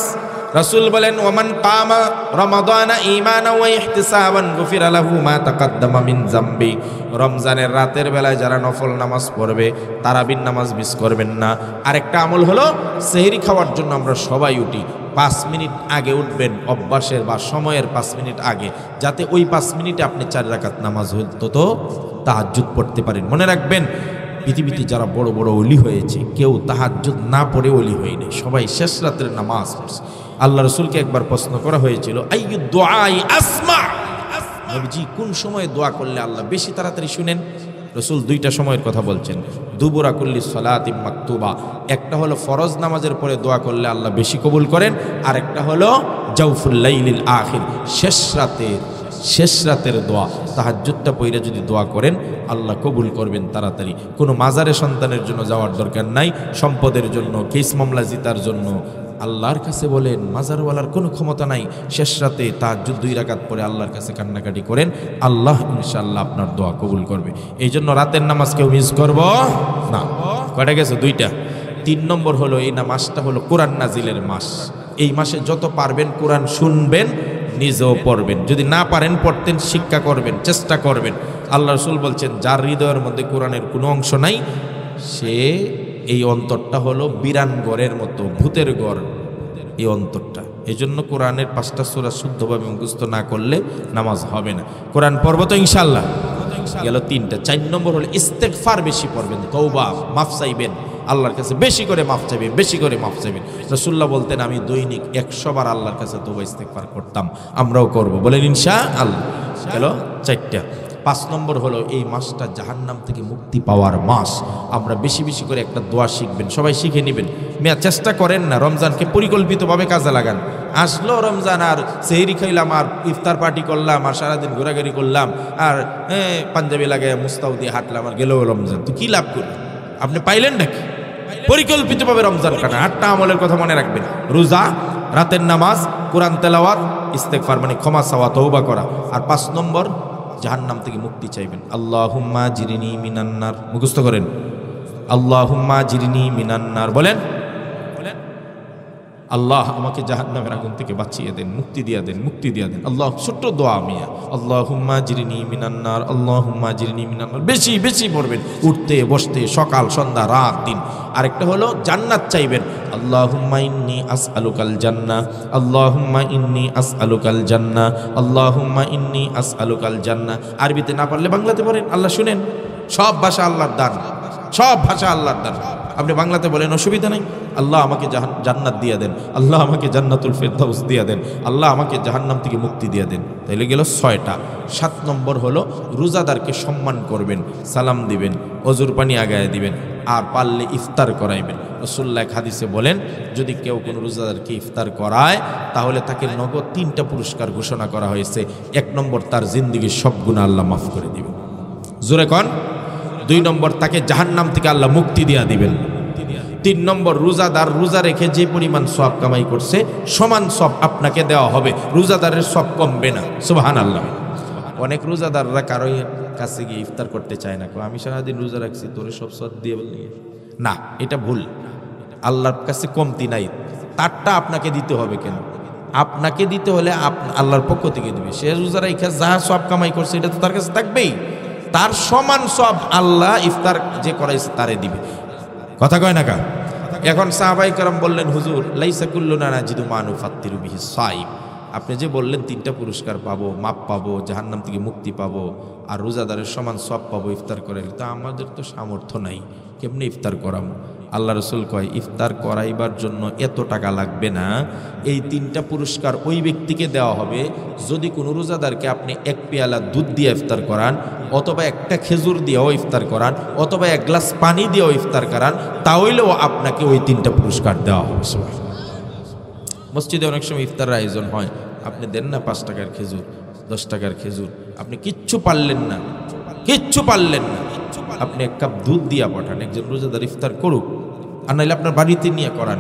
রাসূল বলেন, ওমান কামা রমাদানা ঈমানান ওয়া ইহতিসাবান গুফিরা লাহু মা তাকাদ্দামা মিন যামবি। রমজানের রাতের বেলায় যারা নফল নামাজ পড়বে, তারাবির নামাজ মিস করবেন না। আরেকটা আমল হলো, সেহরি খাওয়ার জন্য আমরা সবাই উঠি, 5 মিনিট আগে উঠবেন, অভ্যাসের বা সময়ের 5 মিনিট আগে, যাতে ওই 5 মিনিটে আপনি 4 রাকাত নামাজ অন্তত তাহাজ্জুদ পড়তে পারেন। মনে রাখবেন, পৃথিবীতে যারা বড় বড় ওলি হয়েছে কেউ তাহাজ্জুদ না পড়ে ওলি হয়নি, সবাই শেষ রাতের নামাজ পড়ছে। আল্লাহ রাসূলকে একবার প্রশ্ন করা হয়েছিল, আইয়ু দুআই আসমা, নবীজি কোন সময়ে দোয়া করলে আল্লাহ বেশি তাড়াতাড়ি শুনেন? রাসূল দুইটা সময়ের কথা বলছেন, দুবুরা কুল্লি সালাতিন মাকতুবা, একটা হলো ফরজ নামাজের পরে দোয়া করলে আল্লাহ বেশি কবুল করেন, আর একটা হলো জাওফুল লাইলিল আখির, শেষ রাতের দোয়া। তাহাজ্জুদটা পড়ে যদি দোয়া করেন আল্লাহ কবুল করবেন তাড়াতাড়ি। কোনো মাজারে সন্তানের জন্য যাওয়ার দরকার নাই, সম্পদের জন্য, কেস মামলা জিতার জন্য আল্লাহর কাছে বলেন, মাজারওয়ালার কোনো ক্ষমতা নাই। শেষ রাতে তাহাজ্জুদ 2 রাকাত পরে আল্লাহর কাছে কান্নাকাটি করেন, আল্লাহ ইনশাআল্লাহ আপনার দোয়া কবুল করবে। এই জন্য রাতের নামাজ কেউ মিস করব না। কয়টা গেছে? 2টা। 3 নম্বর হলো এই নামাজটা হলো কোরআন নাজিলের মাস। এই মাসে যত পারবেন কোরআন শুনবেন, নিজেও পড়বেন। যদি না পারেন পড়তেন, শিক্ষা করবেন, চেষ্টা করবেন। আল্লাহ রাসূল বলছেন, যার হৃদয়ের মধ্যে কোরআনের কোনো অংশ নাই, সে এই অন্তরটা হলো বিরান ঘরের মতো, ভূতের ঘর এই অন্তরটা। এই জন্য কোরআনের 5টা সূরা শুদ্ধভাবে মুখস্থ না করলে নামাজ হবে না। কোরআন পড়ব তো ইনশাআল্লাহ। গেল 3টা। 4 নম্বর হলো ইস্তেগফার বেশি পড়বেন, তওবা, মাফ চাইবেন আল্লাহর কাছে, বেশি করে মাফ চাইবেন, বেশি করে মাফ চাইবেন। রাসূলুল্লাহ বলতেন, আমি দৈনিক 100 বার আল্লাহর কাছে তওবা ইস্তেগফার করতাম। আমরাও করব, বলেন ইনশাআল্লাহ। গেল 4টা। 5 নম্বর হলো এই মাসটা জাহান্নাম থেকে মুক্তি পাওয়ার মাস। আমরা বেশি বেশি করে একটা দোয়া শিখবেন, সবাই শিখে নেবেন। মেয়া চেষ্টা করেন না, রমজানকে পরিকল্পিতভাবে কাজে লাগান। আসলো রমজান, আর সেহরি খাইলাম, আর ইফতার পার্টি করলাম, আর সারাদিন ঘোরাঘুরি করলাম, আর পাঞ্জাবি লাগায় মুস্তাউ দিয়ে হাঁটলাম, আর গেল রমজান, তো কি লাভ করলেন? আপনি পাইলেন নাকি? পরিকল্পিতভাবে রমজান কাটান। 8টা আমলের কথা মনে রাখবেন, রোজা, রাতের নামাজ, কোরআন তেলাওয়াত, ইস্তেগফার মানে ক্ষমা চাওয়া, তওবা করা। আর 5 নম্বর জাহান্নাম থেকে মুক্তি চাইবেন। আল্লাহুম্মা জিরনি মিনান্নার, মুখস্থ করেন, আল্লাহুম্মা জিরনি মিনান্নার। বলেন, আল্লাহ আমাকে জাহান্নামের আগুন থেকে বাঁচিয়ে দেন, মুক্তি দিয়ে দেন, মুক্তি দিয়ে দেন। আল্লাহ, ছোট্ট দোয়া মিয়া, আল্লাহুম্মা জিরনি মিনান্নার, আল্লাহুম্মা জিরনি মিনান্নার। বেশি বেশি পড়বেন, উঠতে বসতে, সকাল সন্ধ্যা রাত দিন। আরেকটা হলো জান্নাত চাইবেন, আল্লাহুম্মা ইন্নী আসআলুকাল জান্নাহ, আল্লাহুম্মা ইন্নী আসআলুকাল জান্নাহ, আল্লাহুম্মা ইন্নী আসআলুকাল জান্নাহ। আরবিতে না পারলে বাংলাতে পড়েন, আল্লাহ শুনেন। সব ভাষা আল্লাহর দান, সব ভাষা আল্লাহর দান। আপনি বাংলাতে বলেন, অসুবিধা নেই। আল্লাহ আমাকে জান্নাত দিয়ে দেন, আল্লাহ আমাকে জান্নাতুল ফেরদাউস দিয়ে দেন, আল্লাহ আমাকে জাহান্নাম থেকে মুক্তি দিয়ে দেন। তাইলে গেল 6টা। 7 নম্বর হলো রোজাদারকে সম্মান করবেন, সালাম দিবেন, অজুর পানি আগায় দিবেন, আর পারলে ইফতার করাইবেন। রাসূলুল্লাহ হাদিসে বলেন, যদি কেউ কোনো রোজাদারকে ইফতার করায় তাহলে তাকে নগদ 3টা পুরস্কার ঘোষণা করা হয়েছে। 1 নম্বর, তার জিন্দেগির সব গুনাহ আল্লাহ মাফ করে দিবেন। জোরে কন। 2 নম্বর, তাকে জাহান্নাম থেকে আল্লাহ মুক্তি দিয়া দিবেন। 3 নম্বর, রোজাদার রোজা রেখে যে পরিমাণ সওয়াব কামাই করছে সমান সওয়াব আপনাকে দেওয়া হবে, রোজাদারের সওয়াব কমবে না। সুবহানাল্লাহ। অনেক রোজাদাররা কারোর কাছে গিয়ে ইফতার করতে চায় না, আমি সারাদিন রোজা রাখছি, তোরে সব সওয়াব দিয়ে বললি না, এটা ভুল। আল্লাহর কাছে কমতি নাই, তারটা আপনাকে দিতে হবে। কেন? আপনাকে দিতে হলে আল্লাহর পক্ষ থেকে দিবে। সে রোজা রেখে যা সওয়াব কামাই করছে এটা তো তার কাছে থাকবেই, তার সমান সওয়াব আল্লাহ ইফতার যে করাইছে তারে দিবে। কথা কয় না কা? এখন সাহাবায়ে কেরাম বললেন, হুজুর লাইসা কুল্লুনা নাজিদু মা নুফাত্তিরু বিহি সাইম, আপনি যে বললেন 3টা পুরস্কার পাবো, মাপ পাবো, জাহান্নাম থেকে মুক্তি পাবো, আর রোজাদারের সমান সওয়াব পাবো ইফতার করে, তা আমাদের তো সামর্থ্য নাই, কেমনে ইফতার করাবো? আল্লাহ রাসূল কয়, ইফতার করাইবার জন্য এত টাকা লাগবে না। এই 3টা পুরস্কার ওই ব্যক্তিকে দেওয়া হবে যদি কোনো রোজাদারকে আপনি 1 পেয়ালা দুধ দিয়ে ইফতার করান, অথবা একটা খেজুর দিয়েও ইফতার করান, অথবা 1 গ্লাস পানি দিয়েও ইফতার করান, তাহলেও আপনাকে ওই 3টা পুরস্কার দেওয়া হবে। মসজিদে অনেক সময় ইফতারের আয়োজন হয়, আপনি দেন না 5 টাকার খেজুর, 10 টাকার খেজুর, আপনি কিচ্ছু পারলেন না, কিচ্ছু পারলেন না, আপনি 1 কাপ দুধ দিয়া পাঠান, একজন রোজাদার ইফতার করুক, আর নাইলে আপনার বাড়িতে নিয়ে করান।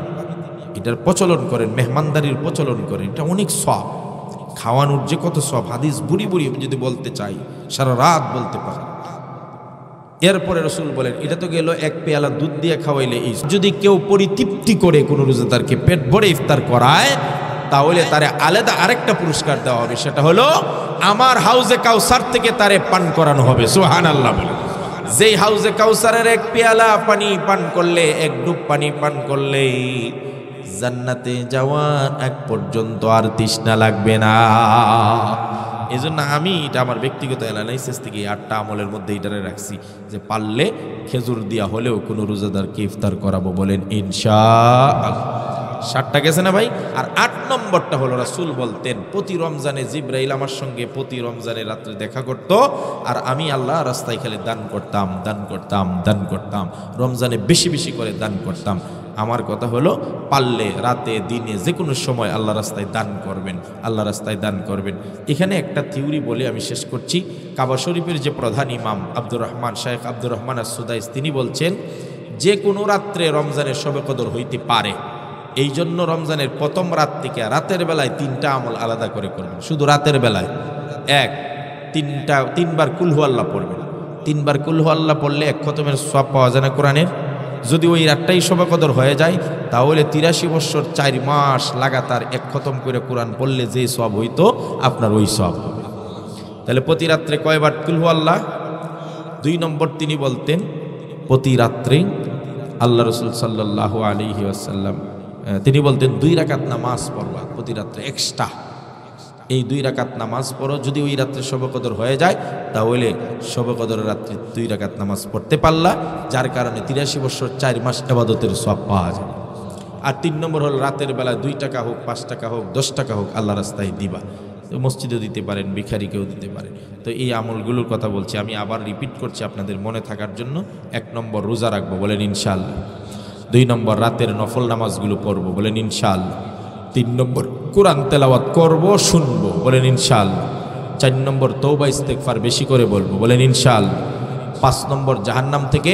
এটার প্রচলন করেন, মেহমানদারির প্রচলন করেন, এটা অনেক সওয়াব। খাওয়ানোর যে কত সওয়াব, হাদিস বুড়ি বুড়ি যদি বলতে চাই সারা রাত বলতে পারেন। এরপরে রাসূল বলেন, এটা তো গেল 1 পেয়ালা দুধ দিয়ে খাওয়াইলে। এই যদি কেউ পরিতৃপ্তি করে কোনো রোজাদারকে পেট ভরে ইফতার করায়, তাহলে তারে আলাদা আরেকটা পুরস্কার দেওয়া হবে, সেটা হলো আমার হাউজে কাউসার থেকে তারে পান করানো হবে। সুবহানাল্লাহ বলে। যেই হাউজে কাউসারের 1 পেয়ালা পানি পান করলে, 1 ডুব পানি পান করলে জান্নাতে যাওয়ার এক পর্যন্ত আর তৃষ্ণা লাগবে না। এই জন্য আমি এটা আমার ব্যক্তিগত অ্যানালাইসিস থেকে 8টা আমলের মধ্যে এটারে রাখছি যে পারলে খেজুর দিয়া হলেও কোনো রোজাদারকে ইফতার করাবো, বলেন ইনশাআল্লাহ। 7টা গেছে না ভাই? আর 8 নম্বরটা হলো রাসূল বলতেন প্রতি রমজানে জিবরাইল আমার সঙ্গে প্রতি রমজানে রাত্রে দেখা করত, আর আমি আল্লাহ রাস্তায় খেলে দান করতাম, দান করতাম, দান করতাম, রমজানে বেশি বেশি করে দান করতাম। আমার কথা হলো পারলে রাতে দিনে যে কোনো সময় আল্লাহ রাস্তায় দান করবেন, আল্লাহ রাস্তায় দান করবেন। এখানে একটা থিওরি বলে আমি শেষ করছি। কাবা শরীফের যে প্রধান ইমাম আব্দুর রহমান, শায়েখ আব্দুর রহমান আস-সুদাইস, তিনি বলছেন যে কোনো রাত্রে রমজানের শবে কদর হইতে পারে। এই জন্য রমজানের প্রথম রাত থেকে রাতের বেলায় 3টা আমল আলাদা করে করবেন। শুধু রাতের বেলায় তিনবার কুল হু আল্লাহ পড়বেন। 3বার কুল হু আল্লাহ পড়লে 1 খতমের সওয়াব পাওয়া যায় না কোরআনের। যদি ওই রাতটাই শবে কদর হয়ে যায় তাহলে 83 বছর 4 মাস লাগাতার 1 খতম করে কোরআন পড়লে যে সওয়াব হইতো আপনার ওই সওয়াব হবে। তাহলে প্রতি রাত্রে কয়বার কুল হু আল্লাহ? 2 নম্বর তিনি বলতেন প্রতি রাত্রে আল্লাহ রাসূল সাল্লাল্লাহু আলাইহি ওয়াসাল্লাম তিনি বলতেন 2 রাকাত নামাজ পড়বা প্রতি রাত্রে এক্সট্রা। এই 2 রাকাত নামাজ পড়ো, যদি ওই রাত্রে শবে কদর হয়ে যায় তাহলে শবে কদরের রাত্রে 2 রাকাত নামাজ পড়তে পারলা, যার কারণে 83 বছর 4 মাস ইবাদতের সওয়াব পাওয়া যায়। আর 3 নম্বর হলো রাতের বেলা 2 টাকা হোক, 5 টাকা হোক, 10 টাকা হোক আল্লাহ রাস্তায় দিবা। মসজিদেও দিতে পারেন, ভিখারিকেও দিতে পারেন। তো এই আমলগুলোর কথা বলছি, আমি আবার রিপিট করছি আপনাদের মনে থাকার জন্য। 1 নম্বর রোজা রাখবো, বলেন ইনশাআল্লাহ। 2 নম্বর রাতের নফল নামাজগুলো পড়বো, বলেন ইনশাআল্লাহ। 3 নম্বর কোরআন তেলাওয়াত করব, শুনবো, বলেন ইনশাআল্লাহ। 4 নম্বর তওবা ইস্তেগফার বেশি করে বলবো, বলেন ইনশাআল্লাহ। 5 নম্বর জাহান্নাম থেকে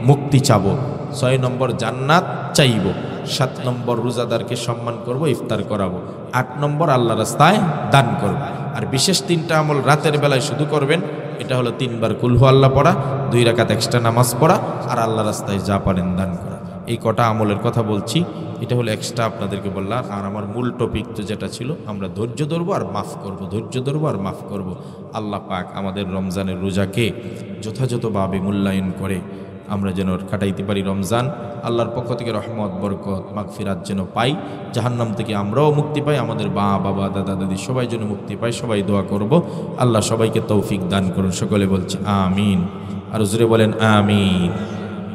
মুক্তি চাবো। 6 নম্বর জান্নাত চাইবো। 7 নম্বর রোজাদারকে সম্মান করব, ইফতার করাবো। 8 নম্বর আল্লাহ রাস্তায় দান করব। আর বিশেষ 3টা আমল রাতের বেলায় শুধু করবেন। এটা হলো 3বার কুল হু আল্লাহ পড়া, 2 রাকাত এক্সট্রা নামাজ পড়া, আর আল্লাহ রাস্তায় যা পারেন দান করা। এই কটা আমলের কথা বলছি, এটা হলো এক্সট্রা আপনাদেরকে বললাম। আর আমার মূল টপিক তো যেটা ছিল, আমরা ধৈর্য ধরবো আর মাফ করব, ধৈর্য ধরবো আর মাফ করব। আল্লাহ পাক আমাদের রমজানের রোজাকে যথাযথভাবে মূল্যায়ন করে আমরা যেন কাটাইতে পারি রমজান। আল্লাহর পক্ষ থেকে রহমত, বরকত, মাগফিরাত যেন পাই, জাহান্নাম থেকে আমরাও মুক্তি পাই, আমাদের মা বাবা দাদা দাদি সবাই যেন মুক্তি পাই। সবাই দোয়া করব, আল্লাহ সবাইকে তৌফিক দান করুন। সকলে বলছে আমিন, আর জোরে বলেন আমিন।